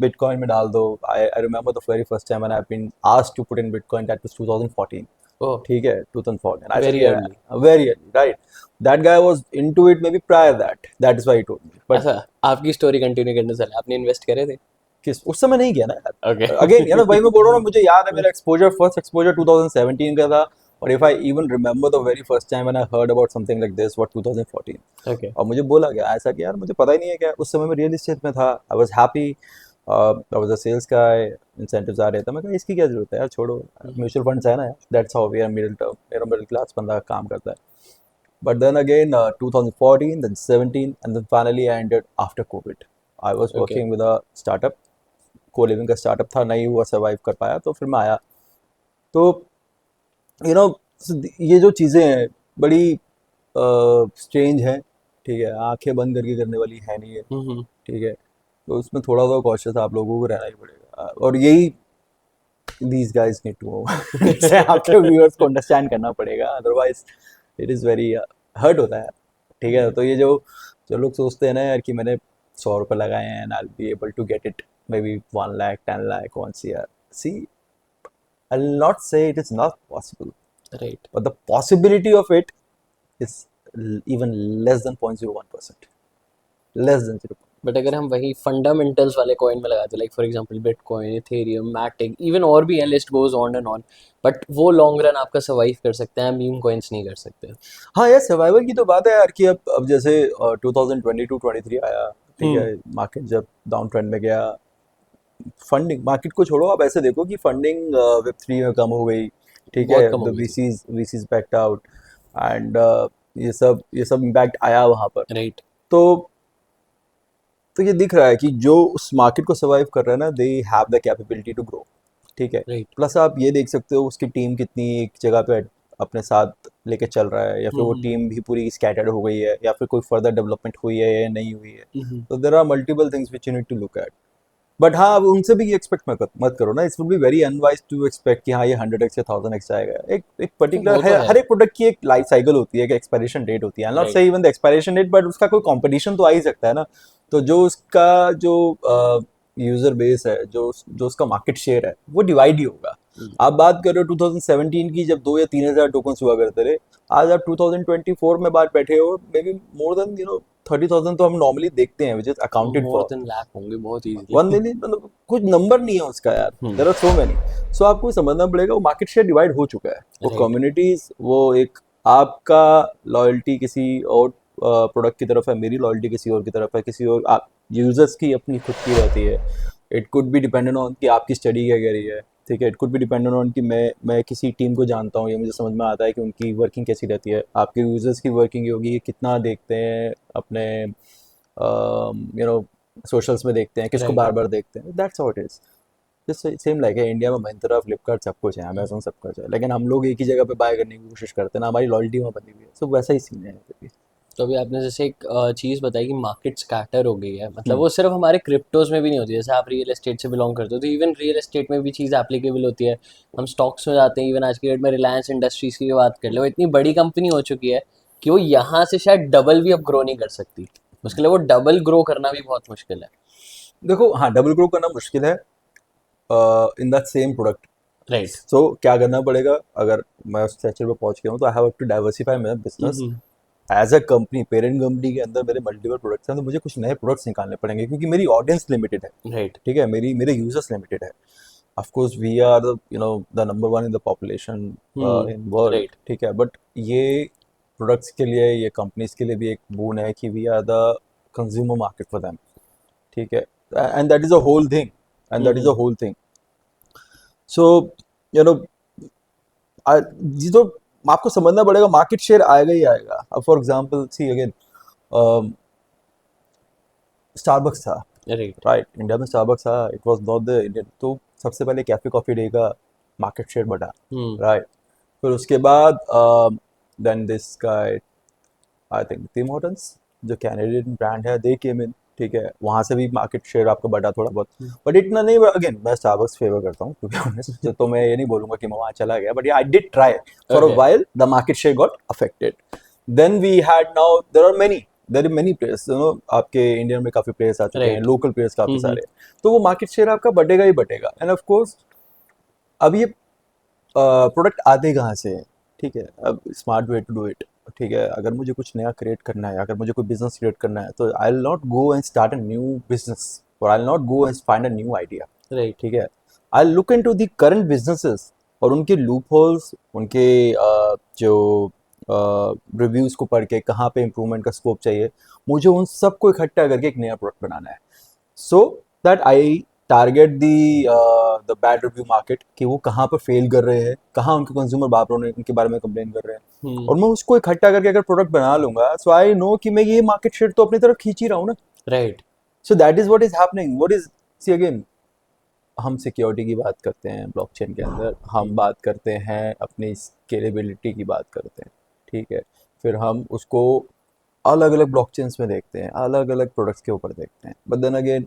bitcoin में डाल दो. I remember the very first time when I've been asked to put in bitcoin, that was 2014, ओह, ठीक है, 2014. I said very yeah, early. very early, right. That guy was into it maybe prior that is why he told me, but अच्छा, आपकी story continue करने चले, आपने invest करे थे? किस उस समय नहीं किया ना ओके। यार. अगेन वही मैं बोल रहा हूँ ना, मुझे याद है मेरा एक्सपोजर, फर्स्ट एक्सपोजर 2017 का था. और if I even remember the very first time when I heard about something like this, what 2014. Okay. और मुझे बोला गया ऐसा कि यार मुझे पता ही नहीं है क्या, उस समय मैं रियल एस्टेट में था, I was happy, I was a sales guy, incentives आ रहे थे, मैं कहा इसकी क्या जरूरत है यार, छोड़ो, म्यूचुअल फंड्स है ना यार, that's how we are middle term, middle class बंदा काम करता है. But then again, 2014, then 17, and then finally I ended after COVID. I was Okay. working with a startup, co-living का startup था, नहीं हुआ survive कर पाया, तो फिर मैं आया. तो यू नो ये जो चीज़ें हैं बड़ी स्ट्रेंज हैं, ठीक है, आंखें बंद करके करने वाली है नहीं है, हम्म. ठीक है, तो उसमें थोड़ा सा कॉशियस आप लोगों को रहना ही पड़ेगा, और यही these guys need to know. इससे आपके व्यूअर्स को अंडरस्टैंड करना पड़ेगा, otherwise it is very hurt होता है, ठीक है. तो ये जो जो लोग सोचते हैं ना यार कि मैंने 100 रुपये लगाए हैं and I will be able to get it maybe 1 lakh 10 lakh once a year. See, I'll not say it is not possible, Right. but the possibility of it is even less than 0.01%. Less than 0. But अगर हम वही fundamentals वाले coin में लगाते like for example Bitcoin, Ethereum, Matic, even और भी है, list goes on and on, but वो लॉन्ग रन आपका सर्वाइव कर सकते हैं, मीम कॉइन्स नहीं कर सकते. हाँ यार, सर्वाइवल की तो बात है यार कि अब जैसे 2022-23 आया, ठीक है, मार्केट जब डाउन ट्रेंड में गया, फंडिंग मार्केट को छोड़ो, आप ऐसे देखो कि फंडिंग वेब 3 में कम हो गई, ठीक है, बहुत कम हो द गई थी. वीसीज बैक्ड आउट, एंड ये सब इम्पैक्ट आया वहाँ पर. राइट. तो तो ये दिख रहा है कि जो उस मार्केट को सर्वाइव कर रहा है ना, they have the capability to grow, ठीक है. राइट. प्लस आप ये देख सकते हो उसकी टीम कितनी एक जगह पे अपने साथ लेके चल रहा है, या फिर वो टीम भी पूरी स्कैटर्ड हो गई है, या फिर कोई फर्दर डेवलपमेंट हुई है या नहीं हुई है. तो there are multiple things which you need to look at. But हाँ, अब उनसे भी ये एक्सपेक्ट मत करो ना, it's would be very unwise to expect कि हाँ ये 100x या 1000x जाएगा. एक पर्टिकुलर वो तो है. हर एक प्रोडक्ट की एक लाइफ साइकिल होती है, एक एक्सपायरेशन डेट होती है. I not Right. से even the expiration date, but उसका कोई कंपटीशन तो आ ही सकता है ना. तो जो उसका जो यूजर बेस है, जो उसका मार्केट शेयर है, वो डिवाइड ही होगा. आप बात कर रहे हो 2017 की, जब 2 या 3 हज़ार टोकन्स हुआ करते थे. आज आप 2024 में बात बैठे हो, मे बी मोर देन 30,000 तो हम नॉर्मली देखते हैं, which is accounted more for. Then lakh होंगे बहुत 1 इजीली. मिलियन, मतलब कुछ नंबर नहीं है उसका यार. There are so many. सो आपको समझना पड़ेगा, वो मार्केट शेयर डिवाइड हो चुका है. वो Right. कम्युनिटीज, वो एक आपका लॉयल्टी किसी और प्रोडक्ट की तरफ है, मेरी लॉयल्टी किसी और की तरफ है, किसी और आप यूजर्स की अपनी खुद की रहती है. It could be dependent on कि आपकी स्टडी क्या कह रही है, ठीक है. It could be dependent on कि मैं किसी टीम को जानता हूँ, ये मुझे समझ में आता है कि उनकी वर्किंग कैसी रहती है. आपके यूजर्स की वर्किंग होगी, ये कितना देखते हैं अपने सोशल्स में, देखते हैं किसको Right. बार बार देखते हैं. That's how it is. Just same like है, इंडिया में महिंद्रा, फ्लिपकार्ट सब कुछ है, अमेजोन सब कुछ है, लेकिन हम लोग एक ही जगह पे बाय करने की कोशिश करते हैं ना, हमारी लॉयल्टी वहाँ बनी हुई है. सो वैसा ही सीन है यहाँ पे भी. तो अभी आपने जैसे एक चीज़ बताई कि मार्केट स्कैटर हो गई है, मतलब वो सिर्फ हमारे क्रिप्टोज में भी नहीं होती. जैसे आप रियल एस्टेट से बिलोंग करते हो तो इवन रियल एस्टेट में भी चीज़ एप्लीकेबल होती है. हम स्टॉक्स में जाते हैं, इवन आज की डेट में रिलायंस इंडस्ट्रीज की बात कर ले, वो इतनी बड़ी कंपनी हो चुकी है कि वो यहाँ से शायद डबल भी अब ग्रो नहीं कर सकती. उसके लिए वो डबल ग्रो करना भी बहुत मुश्किल है. देखो, हाँ, डबल ग्रो करना मुश्किल है in that same product. Right. So क्या करना पड़ेगा, अगर मैं उस स्ट्रक्चर पे पहुंच गया हूँ, तो I have to diversify my business. As a company, parent company के अंदर मेरे मल्टीपल प्रोडक्ट्स हैं, तो मुझे कुछ नए प्रोडक्ट्स निकालने पड़ेंगे, क्योंकि मेरी ऑडियंस लिमिटेड है, राइट. ठीक है, मेरे यूजर्स लिमिटेड है. Of course we are the number 1 in the population in world, right. ठीक है. बट ये प्रोडक्ट्स के लिए, ये कंपनीज के लिए भी एक बोन है कि we are the consumer market for them, ठीक है. And that is a whole thing, and that is a whole thing. So you know ये तो आपको समझना पड़ेगा, मार्केट शेयर आएगा ही आएगा. अब for example see again, Starbucks था, राइट. राइट. इंडिया में स्टारबक्स था, it was not the Indian. तो सबसे पहले कैफे कॉफी डे का मार्केट शेयर बढ़ा, राइट. फिर उसके बाद then this guy, I think Tim Hortons, जो कैनेडियन ब्रांड है, दे केम इन, ठीक है. वहाँ से भी मार्केट शेयर आपका बढ़ा थोड़ा बहुत, बट इतना नहीं. अगेन मैं स्टारबक्स फेवर करता हूँ, टू बी ऑनेस्ट. तो मैं ये नहीं बोलूंगा कि मैं वहाँ चला गया, but I did try for a Okay. While. The market share got affected. Then we had, now there are many players, आपके इंडिया में काफी प्लेयर्स आ चुके हैं, Right. लोकल प्लेयर्स काफी सारे. तो वो मार्केट शेयर आपका बढ़ेगा ही बढ़ेगा. एंड ऑफ कोर्स अब ये प्रोडक्ट आते कहाँ से हैं, ठीक है. अब smart way to do it, ठीक है. अगर मुझे कुछ नया क्रिएट करना है, अगर मुझे कोई बिजनेस क्रिएट करना है, तो I will not go and start a new business, और I will not go and find a new idea, Right. ठीक है. I look into the current businesses और उनके लूप होल्स, उनके जो रिव्यूज को पढ़ के कहाँ पे इम्प्रूवमेंट का स्कोप चाहिए, मुझे उन सबको इकट्ठा करके एक नया प्रोडक्ट बनाना है. So that I target the bad review market कि वो कहाँ पर फेल कर रहे हैं, कहाँ उनके कंज्यूमर बाप रो ने उनके बारे में कंप्लेन कर रहे हैं, और मैं उसको इकट्ठा करके अगर प्रोडक्ट बना लूंगा, सो आई नो कि मैं ये मार्केट शेयर तो अपनी तरफ खींच ही रहा हूँ ना. Right. So that is what is happening. What is, see again, हम सिक्योरिटी की बात करते हैं ब्लॉकचेन के अंदर, हम बात करते हैं अपनी स्केलेबिलिटी की बात करते हैं, ठीक है. फिर हम उसको अलग अलग ब्लॉकचेन्स में देखते हैं, अलग अलग प्रोडक्ट्स के ऊपर देखते हैं. बट देन अगेन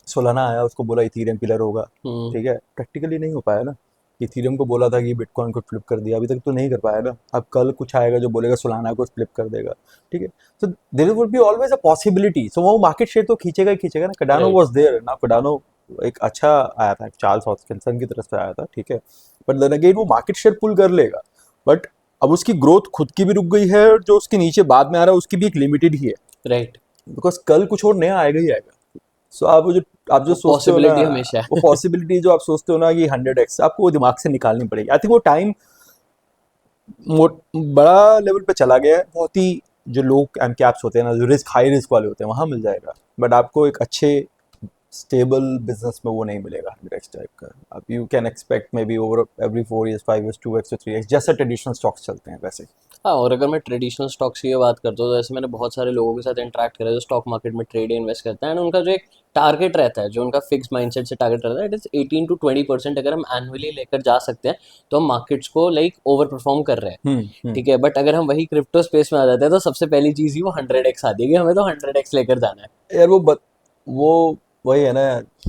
सोलाना आया, उसको बोला इथीरियम पिलर होगा, ठीक है. प्रैक्टिकली नहीं हो पाया ना. इथीरियम को बोला था कि बिटकॉइन को फ्लिप कर दिया, अभी तक तो नहीं कर पाया ना. अब कल कुछ आएगा जो बोलेगा सोलाना को फ्लिप कर देगा, ठीक है. So there would be always a possibility. So वो मार्केट शेयर तो खींचेगा ही खींचेगा ना. कडानो Right. वाज देयर ना. कडानो एक अच्छा आया था, चार्ल्स हॉस्किंसन की तरफ से आया था, ठीक है. बट देन अगेन वो मार्केट शेयर पुल कर लेगा. बट अब उसकी ग्रोथ खुद की भी रुक गई है, और जो उसके नीचे बाद में आ रहा है उसकी भी एक लिमिटेड ही है, राइट. बिकॉज कल कुछ और नया आएगा ही आएगा. सो आप जो सोचते हो ना, पॉसिबिलिटी हमेशा है. वो पॉसिबिलिटी जो आप सोचते हो ना कि 100x, आपको वो दिमाग से निकालनी पड़ेगी. आई थिंक वो टाइम बड़ा लेवल पे चला गया है. बहुत ही जो लोग एम कैप्स होते हैं ना, जो रिस्क हाई रिस्क वाले होते हैं, वहां मिल जाएगा. बट आपको एक अच्छे स्टेबल बिजनेस में वो नहीं मिलेगा 100x टाइप का. अब you can expect may be over every 4 years 5 years 2x to 3x, जैसे ट्रेडिशनल स्टॉक्स चलते हैं वैसे. हाँ, और अगर मैं ट्रेडिशनल स्टॉक्स की ये बात करता हूँ तो जैसे मैंने बहुत सारे लोगों के साथ इंटरेक्ट करा है जो स्टॉक मार्केट में ट्रेड इन्वेस्ट करते हैं, एंड उनका जो एक टारगेट रहता है, जो उनका फिक्स माइंडसेट से टारगेट रहता है, इट इज 18 to 20%. अगर हम एनुअली लेकर जा सकते हैं तो हम मार्केट्स को लाइक ओवर परफॉर्म कर रहे हैं, ठीक है. बट अगर हम वही क्रिप्टो स्पेस में आ जाते हैं तो सबसे पहली चीज़ ही वो 100x आती है कि हमें तो 100x लेकर जाना है. यार वो वही है ना.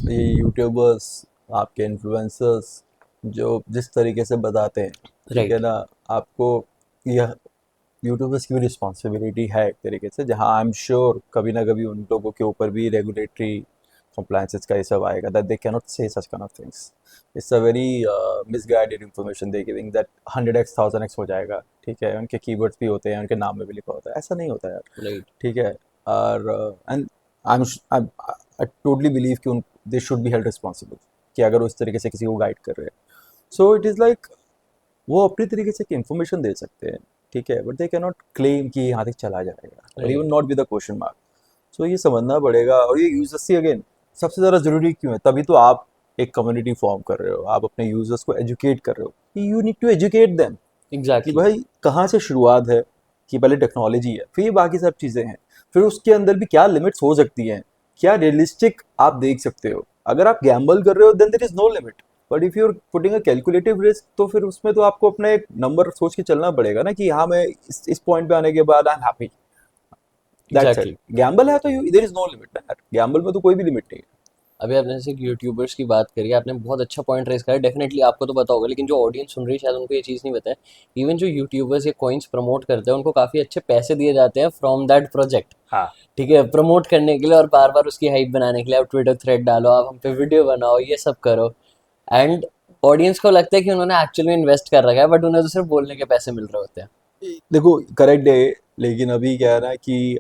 ये यूट्यूबर्स, आपके इन्फ्लुएंसर्स जो जिस तरीके से बताते हैं, ठीक है राइट. ना. आपको यह यूट्यूबर्स की भी रिस्पॉन्सिबिलिटी है एक तरीके से, जहाँ आई एम श्योर कभी ना कभी उन लोगों के ऊपर भी रेगुलेटरी compliances का ये सब आएगा, that they cannot say such kind of things. It's a very misguided information they giving that 100x 1000x हो जाएगा, ठीक है. उनके keywords भी होते हैं, उनके नाम में भी लिखा होता है. ऐसा नहीं होता यार, राइट. ठीक है. और एंड आई टोटली बिलीव कि they should be held responsible कि अगर उस तरीके से किसी को गाइड कर रहे हैं. सो इट इज़ लाइक वो अपनी तरीके से इन्फॉर्मेशन दे सकते हैं, ठीक है. But they can not claim कि यहाँ तक चला जाएगा, और even not with a question mark. So ये समझना पड़ेगा. और ये यूजर्स से अगेन सबसे ज़्यादा ज़रूरी क्यों है, तभी तो आप एक कम्युनिटी फॉर्म कर रहे हो, आप अपने यूजर्स को एजुकेट कर रहे हो. You need to educate them कि एग्जैक्टली. भाई कहाँ से शुरुआत है, कि पहले टेक्नोलॉजी है, फिर ये बाकी सब चीज़ें हैं, फिर उसके अंदर भी क्या लिमिट्स हो सकती हैं, क्या रियलिस्टिक आप देख सकते हो. अगर आप गैम्बल कर रहे हो then there is no limit. But if you are putting a calculative risk, तो फिर उसमें तो आपको अपना एक नंबर सोच के चलना पड़ेगा ना, कि हाँ मैं इस पॉइंट पे आने के बाद I am happy. That's it. Exactly. Gamble है तो देयर इज नो लिमिट ना. गैम्बल में तो कोई भी लिमिट नहीं है. अभी आपने जैसे यूट्यूबर्स की बात करी, आपने बहुत अच्छा पॉइंट रेस करा. डेफिनेटली आपको तो पता होगा, लेकिन जो ऑडियंस सुन रही है शायद उनको ये चीज़ नहीं पता है. इवन जो यूट्यूबर्स ये कॉइन्स प्रमोट करते हैं उनको काफ़ी अच्छे पैसे दिए जाते हैं फ्रॉम दैट प्रोजेक्ट, हाँ. ठीक है, प्रमोट करने के लिए और बार बार उसकी हाइप बनाने के लिए. आप ट्विटर थ्रेड डालो, आप हम पे वीडियो बनाओ, ये सब करो, एंड ऑडियंस को लगता है कि उन्होंने एक्चुअली में इन्वेस्ट कर रखा है, बट उन्हें तो सिर्फ बोलने के पैसे मिल रहे होते हैं. देखो करेक्ट है, लेकिन अभी क्या है ना कि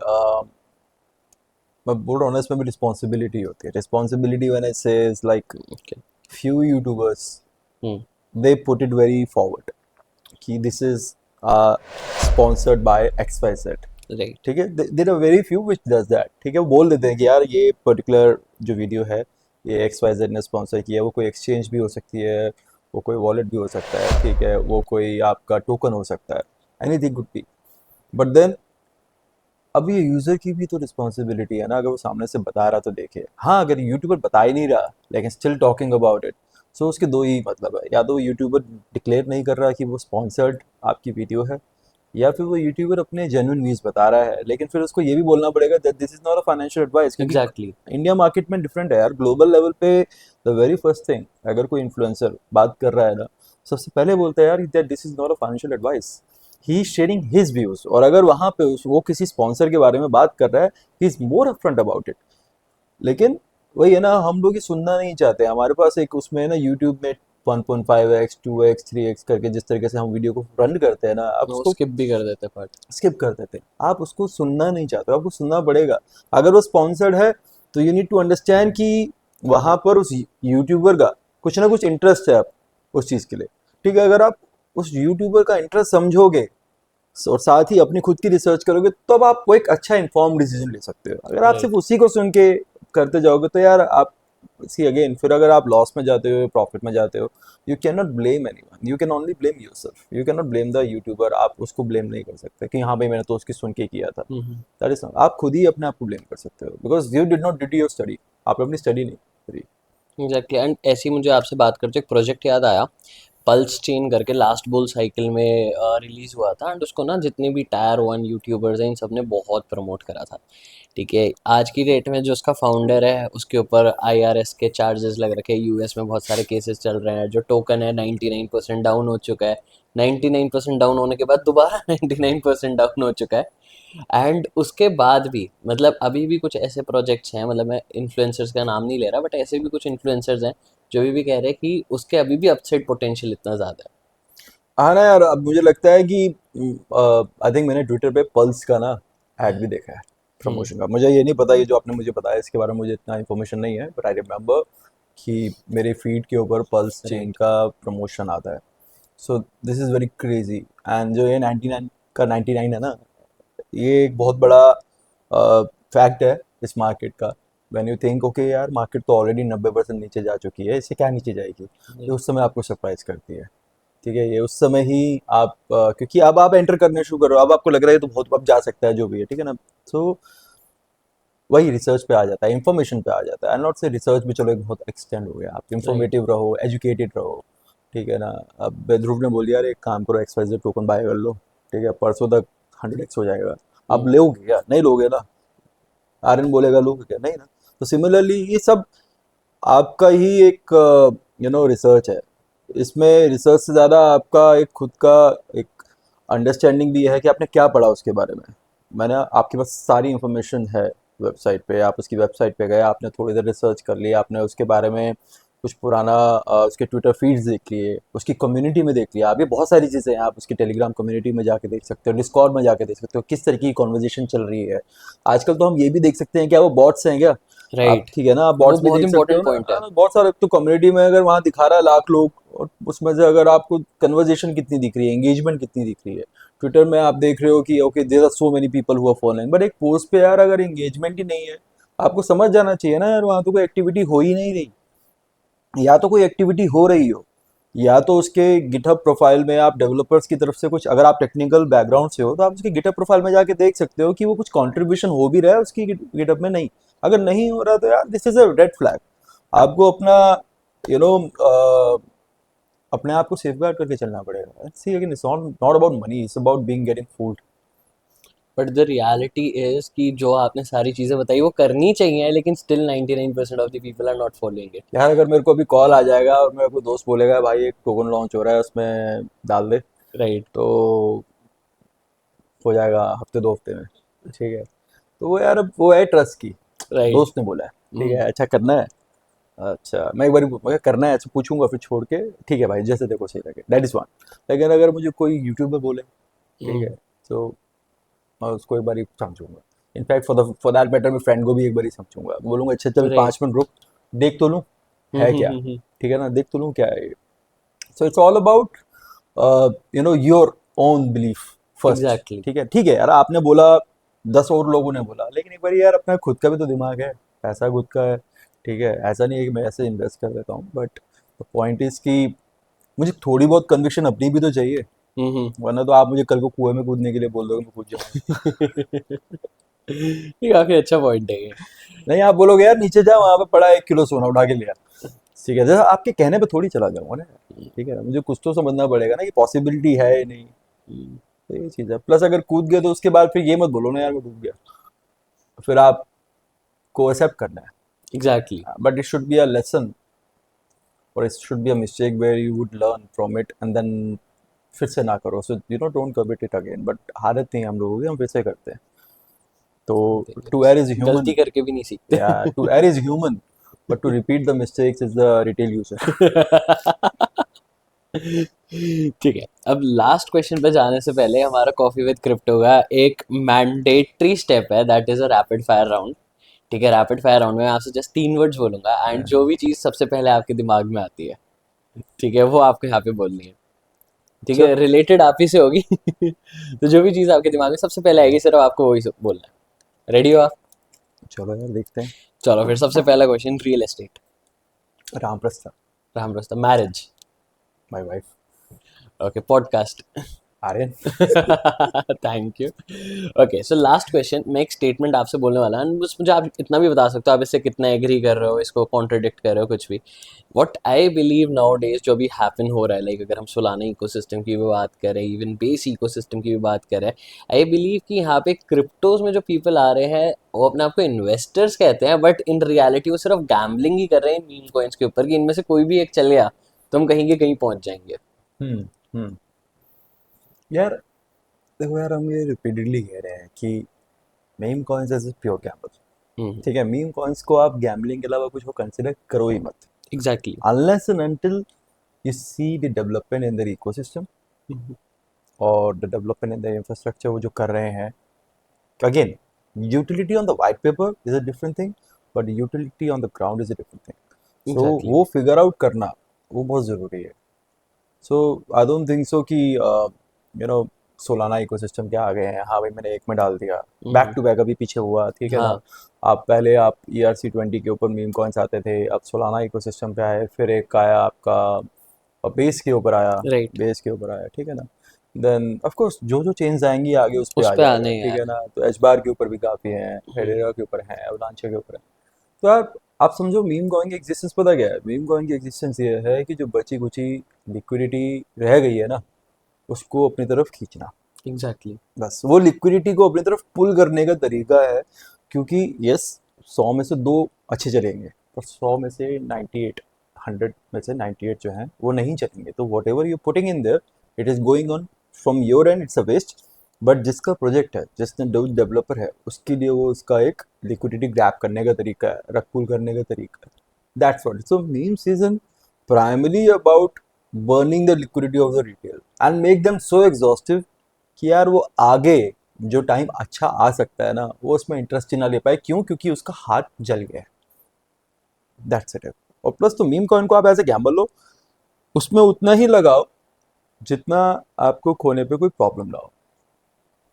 मैं बोल रहा हूँ ना, इसमें भी रिस्पॉन्सिबिलिटी होती है. रिस्पॉन्सिबिलिटी व्हेन आई से is like Okay. few YouTubers, hmm. they put it very forward कि this is sponsored by XYZ, right. ठीक है. there are very few which does that, ठीक है. वो बोल देते हैं कि यार ये पर्टिकुलर जो वीडियो है ये XYZ ने स्पॉन्सर किया है. वो कोई एक्सचेंज भी हो सकती है, वो कोई वॉलेट भी हो सकता है, ठीक है, वो कोई आपका टोकन हो सकता है, anything could be. But then अब ये यूज़र की भी तो रिस्पॉन्सिबिलिटी है ना. अगर वो सामने से बता रहा तो देखे. हाँ, अगर यूट्यूबर बता ही नहीं रहा लेकिन स्टिल टॉकिंग अबाउट इट, सो उसके दो ही मतलब है. या तो वो यूट्यूबर डिक्लेयर नहीं कर रहा कि वो स्पॉन्सर्ड आपकी वीडियो है, या फिर वो यूट्यूबर अपने जेन्युइन व्यूज बता रहा है, लेकिन फिर उसको ये भी बोलना पड़ेगा that this is not a financial advice. क्योंकि एग्जैक्टली. इंडिया मार्केट में डिफरेंट है यार. ग्लोबल लेवल पे द वेरी फर्स्ट थिंग, अगर कोई इन्फ्लुएंसर बात कर रहा है ना, सबसे पहले बोलता है यार that this is not a financial advice. He is sharing his views. और अगर वहाँ पे वो किसी स्पॉन्सर के बारे में बात कर रहा है, he is more upfront about it. लेकिन वही है ना, हम लोग ये सुनना नहीं चाहते. हमारे पास एक उसमें है ना यूट्यूब में 1.5x 2x 3x करके जिस तरीके से हम वीडियो को रन करते हैं ना, आप वो उसको स्किप भी कर देते पार्ट. स्किप कर देते हैं. आप उसको सुनना नहीं चाहते, आपको सुनना पड़ेगा. अगर वो स्पॉन्सर्ड है तो यू नीड टू अंडरस्टैंड कि वहाँ पर उस यूट्यूबर का कुछ ना कुछ इंटरेस्ट है आप उस चीज़ के लिए, ठीक है. अगर आप उस यूट्यूबर का इंटरेस्ट समझोगे और साथ ही अपनी खुद की रिसर्च करोगे, तब आप एक अच्छा इन्फॉर्म डिसीजन ले सकते हो. अगर आप राइट. सिर्फ उसी को सुन के करते जाओगे तो यार आप सी अगेन, फिर अगर आप लॉस में जाते हो प्रॉफिट में जाते हो, you can not blame anyone, you can only blame yourself, you can not blame the YouTuber. आप उसको ब्लेम नहीं कर सकते कि हाँ भाई मैंने तो उसकी सुन के किया था, दैट इज, आप खुद ही अपने आप को ब्लेम कर सकते हो, because you did not did your study, आपने अपनी स्टडी नहीं करी। एग्जैक्टली। एंड ऐसी मुझे आपसे बात करते एक प्रोजेक्ट याद आया, पल्स चेन करके लास्ट बुल साइकिल में रिलीज हुआ था, एंड उसको ना जितने भी टायर वन यूट्यूबर्स हैं इन सब ने बहुत प्रमोट करा था। ठीक है, आज की डेट में जो उसका फाउंडर है उसके ऊपर आईआरएस के चार्जेस लग रखे हैं, यूएस में बहुत सारे केसेस चल रहे हैं, जो टोकन है 99% डाउन हो चुका है, 99% डाउन होने के बाद दोबारा 99% डाउन हो चुका है। एंड उसके बाद भी मतलब अभी भी कुछ ऐसे प्रोजेक्ट्स हैं, मतलब मैं इन्फ्लुएंसर्स का नाम नहीं ले रहा, बट ऐसे भी कुछ इन्फ्लुएंसर्स हैं जो भी कह रहे हैं कि उसके अभी भी अपसाइड पोटेंशियल इतना ज़्यादा हाँ ना यार, अब मुझे लगता है कि आई थिंक मैंने ट्विटर पे पल्स का ना ऐड भी देखा है है। प्रमोशन का। मुझे ये नहीं पता, ये जो आपने मुझे बताया इसके बारे में मुझे इतना इन्फॉर्मेशन नहीं है, बट आई रिमेम्बर कि मेरे फीड के ऊपर पल्स चेन राइट। का प्रमोशन आता है। So this is very crazy. And जो ये 99 का 99 है ना, ये एक बहुत बड़ा फैक्ट है इस मार्केट का। व्हेन यू थिंक ओके यार, मार्केट तो ऑलरेडी 90% नीचे जा चुकी है, इससे क्या नीचे जाएगी, ये उस समय आपको सरप्राइज करती है। ठीक है, ये उस समय ही आप क्योंकि अब आप एंटर करने शुरू कर रहे हो, अब आपको लग रहा है ये तो बहुत अब जा सकता है जो भी है, ठीक है ना। तो वही रिसर्च पे आ जाता है, इंफॉर्मेशन पे आ जाता है। आई नॉट से रिसर्च भी चलो एक बहुत एक्सटेंड हो गया, आप राइट। इंफॉर्मेटिव रहो, एजुकेटेड रहो, ठीक है ना। अब ध्रुव ने बोल दिया अरे एक काम करो, XYZ टोकन बाय कर लो, ठीक है, परसों तक 100x हो जाएगा। अब लोगे क्या? नहीं लोगे ना। आर्यन बोलेगा लोगे क्या? नहीं ना। तो सिमिलरली ये सब आपका ही एक रिसर्च है। इसमें रिसर्च से ज़्यादा आपका एक खुद का एक अंडरस्टैंडिंग भी है कि आपने क्या पढ़ा उसके बारे में। मैंने आपके पास सारी इंफॉर्मेशन है वेबसाइट पे, आप उसकी वेबसाइट पे गए, आपने थोड़ी देर रिसर्च कर ली, आपने उसके बारे में कुछ पुराना उसके ट्विटर फीड्स देख लिए, उसकी कम्युनिटी में देख लिया। अभी बहुत सारी चीज़ें हैं, आप उसकी टेलीग्राम कम्युनिटी में जाके देख सकते हो, डिस्कॉर्ड में जाके देख सकते हो किस तरह की कॉन्वर्जेशन चल रही है। आजकल तो हम ये भी देख सकते हैं क्या वो बॉट्स हैं क्या। आप राइट। ठीक है ना, आप वो बॉट्स भी बहुत देख सकते हो इंपॉर्टेंट ना। पॉइंट है। बहुत सारे तो कम्युनिटी में अगर वहाँ दिखा रहा है लाख लोग, और उसमें से अगर आपको कन्वर्जेशन कितनी दिख रही है, एंगेजमेंट कितनी दिख रही है। ट्विटर में आप देख रहे हो कि okay there are so many people who are following, but एक पोस्ट पे यार अगर एंगेजमेंट ही नहीं है, आपको समझ जाना चाहिए ना यार, वहाँ तो कोई एक्टिविटी हो ही नहीं रही। या तो कोई एक्टिविटी हो रही हो, या तो उसके गिटहब प्रोफाइल में आप डेवलपर्स की तरफ से कुछ, अगर आप टेक्निकल बैकग्राउंड से हो तो आप उसके गिटहब प्रोफाइल में जाके देख सकते हो कि वो कुछ कंट्रीब्यूशन हो भी रहा है उसकी गिटहब में। नहीं, अगर नहीं हो रहा तो यार this is a red flag. आपको अपना यू नो अपने आप को सेफगार्ड करके चलना पड़ेगा। See again, it's not about money, it's about being getting fooled. But the reality is कि जो आपने सारी चीज़ें बताई वो करनी चाहिए, लेकिन still 99% of the people are not following it. यार अगर मेरे को अभी कॉल आ जाएगा और मेरे को दोस्त बोलेगा भाई एक टोकन लॉन्च हो रहा है उसमें डाल दे, राइट। तो हो जाएगा हफ्ते 2 हफ्ते में, ठीक है। तो वो यार वो है ट्रस्ट की, राइट। दोस्त ने बोला है, ठीक है अच्छा करना है। अच्छा मैं एक बार मगर करना है, अच्छा पूछूंगा फिर छोड़ के, ठीक है भाई जैसे देखो सही लगे, दैट इज वन। लेकिन अगर मुझे कोई यूट्यूब में बोले, ठीक है, तो मैं उसको एक बार ही समझूंगा। इनफैक्ट फॉर दैट मैटर मैं फ्रेंड को भी एक बार ही समझूंगा, बोलूंगा अच्छा चल राइट। 5 मिनट रुक, देख तो लूँ है क्या, ठीक है ना, देख तो लूँ क्या है। So it's all about your own belief first. Exactly. ठीक है यार, आपने बोला 10 और लोगों ने बोला, लेकिन एक बार यार अपना खुद का भी तो दिमाग है, पैसा खुद का है, ठीक है। ऐसा नहीं है कि मैं ऐसे इन्वेस्ट कर देता हूँ, बट द पॉइंट इज कि मुझे थोड़ी बहुत कन्विक्शन अपनी भी तो चाहिए, हम्म। वरना तो आप मुझे कल को कुएं में कूदने के लिए बोल दोगे, मैं कूद जाऊंगा। ये काफी अच्छा पॉइंट है ये। नहीं, आप बोलोगे यार नीचे जा, वहां पे पड़ा 1 किलो सोना उठा के लिया, ठीक है, जैसे आपके कहने पे थोड़ी चला जाऊंगा ना, ठीक है। मुझे कुछ तो समझना पड़ेगा ना कि पॉसिबिलिटी है या नहीं, तो ये चीज़ है। प्लस अगर कूद गए तो उसके बाद फिर ये मत बोलो ना यार मैं डूब गया, फिर आपको एक्सेप्ट करना एग्जैक्टली। है, but it should be a lesson, और it should be a mistake where you would learn from it and then फिर से ना करो। So don't commit it again. But हालत नहीं हम लोगों की, हम फिर से करते हैं। तो टू एर इज गलती ह्यूमन, करके भी नहीं सीखते। या to err is human, but to repeat the mistakes is the retail user. ठीक है, अब लास्ट क्वेश्चन पे जाने से पहले हमारा कॉफी विद क्रिप्टो का एक मैंडेटरी स्टेप है, that is a rapid fire round. ठीक है, रैपिड फायर राउंड में मैं आपसे जस्ट 3 वर्ड्स बोलूंगा, एंड जो भी चीज़ सबसे पहले आपके दिमाग में आती है, ठीक है, वो आपको यहाँ पे बोलनी है। ठीक चल है, रिलेटेड आप ही से होगी। तो जो भी चीज़ आपके दिमाग में सबसे पहले आएगी सिर्फ आपको वही बोलना है। रेडी हो आप? चलो यार देखते हैं। चलो फिर सबसे पहला question, real estate. Ramprastha, Ramprastha, marriage, my wife. Okay, podcast. Aryan. Thank you. Okay, so last question, मैं एक स्टेटमेंट आपसे बोलने वाला हूँ, बस मुझे आप इतना भी बता सकते हो आप इससे कितना एग्री कर रहे हो, इसको कॉन्ट्रडिक्ट कर रहे हो, कुछ भी। What I believe now days जो भी हैपन हो रहा है, लाइक अगर हम सोलाना इकोसिस्टम की भी बात करें, इवन बेस इकोसिस्टम की भी बात करें, आई बिलीव कि यहाँ पे क्रिप्टोज में जो पीपल आ रहे हैं वो अपने आप को इन्वेस्टर्स कहते हैं, बट इन रियलिटी वो सिर्फ गैम्बलिंग ही कर रहे हैं मीम कॉइन्स के ऊपर, कि इनमें से कोई भी एक चल गया तो हम कहीं के कहीं पहुंच जाएंगे। हम्म। यार देखो यार, हम ये रिपीटेडली कह रहे हैं कि meme coins is pure Gamble. ठीक है, मीम कॉइन्स को आप गैम्बलिंग के अलावा कुछ को कंसिडर करो ही मत, exactly. unless and until you see the development in their ecosystem और the development in their infrastructure वो जो कर रहे हैं। Again, utility on the white paper is a different thing, but utility on the ground is a different thing. So Exactly. वो figure out करना वो बहुत ज़रूरी है। So I don't think so कि you know सोलाना इकोसिस्टम क्या आ गए हैं, हाँ भाई मैंने एक में डाल दिया, बैक टू बैक अभी पीछे हुआ, ठीक है ना। हाँ, आप पहले आप ERC20 के ऊपर मीम कॉइन्स आते थे, अब सोलाना इकोसिस्टम पे आए, फिर एक आया आपका बेस के ऊपर आया, राइट, बेस के ऊपर आया, ठीक है ना। देन ऑफ कोर्स जो जो चेंज आएंगी आगे उस पर उस आ पे जाएगा, आने ही ठीक है आया। ना। तो एच बार के ऊपर भी काफ़ी हैं, हेडेरा के ऊपर हैं, अवलांचा के ऊपर है। तो आप समझो मीम कॉइन की एग्जिस्टेंस पता क्या है। मीम कॉइन की एग्जिस्टेंस ये है कि जो बची कुची लिक्विडिटी रह गई है ना, उसको अपनी तरफ खींचना। एग्जैक्टली। बस वो लिक्विडिटी को अपनी तरफ पुल करने का तरीका है। क्योंकि यस, 100 में से 2 अच्छे चलेंगे, पर 100 में से 98, 100 में से 98 जो हैं वो नहीं चलेंगे। तो whatever you putting in there, it is going on from your end, it's a waste. But जिसका प्रोजेक्ट है, जिसने डेवलपर है, उसके लिए वो उसका एक लिक्विडिटी ग्रैब करने का तरीका है, रख पुल करने का तरीका है। That's what. So meme season primarily about burning the liquidity of the retail and make them so exhaustive कि यार वो आगे जो टाइम अच्छा आ सकता है ना, वो उसमें इंटरेस्ट ही ना ले पाए। क्यों? क्योंकि उसका हाथ जल गया है। That's it. और प्लस तो मीम कॉइन को आप ऐसे गैम्बल लो, उसमें उतना ही लगाओ जितना आपको खोने पे कोई प्रॉब्लम ना हो।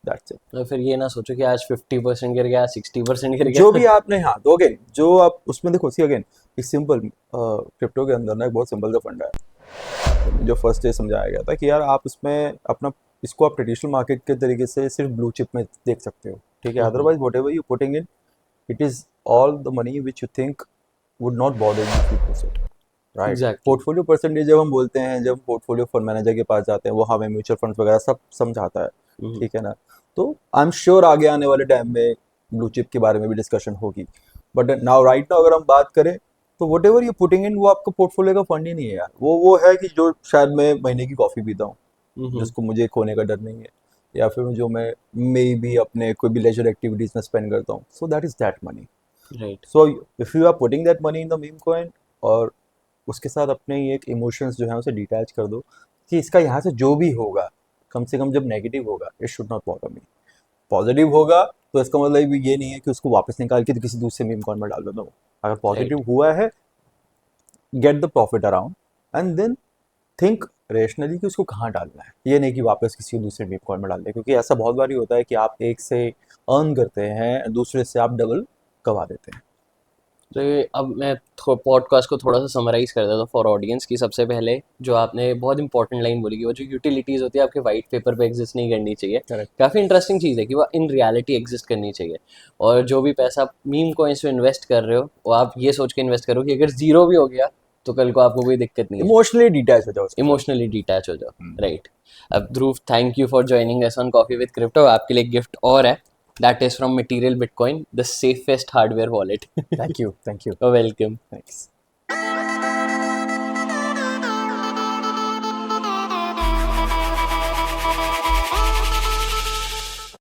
That's it. तो फिर ये ना सोचो कि आज 50% गिर गया, 60% गिर जो गया। भी आपने, हाँ तो अगेन जो आप उसमें देखो, सी अगेन एक सिंपल क्रिप्टो के अंदर ना एक बहुत सिंपल सा फंडा है जो फर्स्ट डे समझाया गया था कि यार आप इसमें अपना, इसको आप ट्रेडिशनल मार्केट के तरीके से सिर्फ ब्लू चिप में देख सकते हो, ठीक है। Otherwise what ever you putting in, it is all the money which you think would not bother you if you put it right. Exactly. Portfolio percentage जब हम बोलते हैं, जब पोर्टफोलियो फंड मैनेजर के पास जाते हैं, वो हमें म्यूचुअल फंड्स वगैरह सब समझाता है, ठीक है ना। तो आई एम श्योर आगे आने वाले टाइम में ब्लू चिप के बारे में भी डिस्कशन होगी। बट नाउ राइट नाउ अगर हम बात करें तो वट एवर यू पुटिंग इन वो आपका पोर्टफोलियो का फंड ही नहीं है यार। वो है कि जो शायद मैं महीने की कॉफ़ी पीता हूँ, जिसको मुझे खोने का डर नहीं है, या फिर जो मैं मे भी अपने कोई भी लेजर एक्टिविटीज़ में स्पेंड करता हूँ। So that is that money. Right. So if you are putting that money in the meme coin, और उसके साथ अपने ये एक इमोशंस जो है उसे डिटैच कर दो कि इसका यहाँ से जो भी होगा, कम से कम जब नेगेटिव होगा, it should not bother me. Positive होगा तो इसका मतलब ये नहीं है कि उसको वापस निकाल के तो किसी दूसरे मीम कॉइन में डाल दो। अगर पॉजिटिव राइट। हुआ है, get the profit around and then think rationally कि उसको कहाँ डालना है। ये नहीं कि वापस किसी दूसरे मीम कॉइन में डाल दे, क्योंकि ऐसा बहुत बार होता है कि आप एक से अर्न करते हैं, दूसरे से आप डबल गवा देते हैं। तो ये अब मैं पॉडकास्ट को थोड़ा सा समराइज कर देता हूँ फॉर ऑडियंस की। सबसे पहले जो आपने बहुत इंपॉर्टेंट लाइन बोली कि वो जो यूटिलिटीज़ होती है आपके वाइट पेपर पे एग्जिस्ट नहीं करनी चाहिए। करेक्ट। काफ़ी इंटरेस्टिंग चीज़ है कि वो इन रियलिटी एग्जिस्ट करनी चाहिए। और जो भी पैसा आप मीम कॉइन्स में इन्वेस्ट कर रहे हो वो आप ये सोच के इन्वेस्ट करो कि अगर जीरो भी हो गया तो कल को आपको कोई दिक्कत नहीं है। इमोशनली डिटैच हो जाओ उसके साथ। इमोशनली डिटैच हो जाओ। राइट। अब Dhruv, thank you for joining us on coffee with crypto. आपके लिए गिफ्ट और है, that is from material bitcoin, the safest hardware wallet. Thank you, thank you, welcome. Thanks.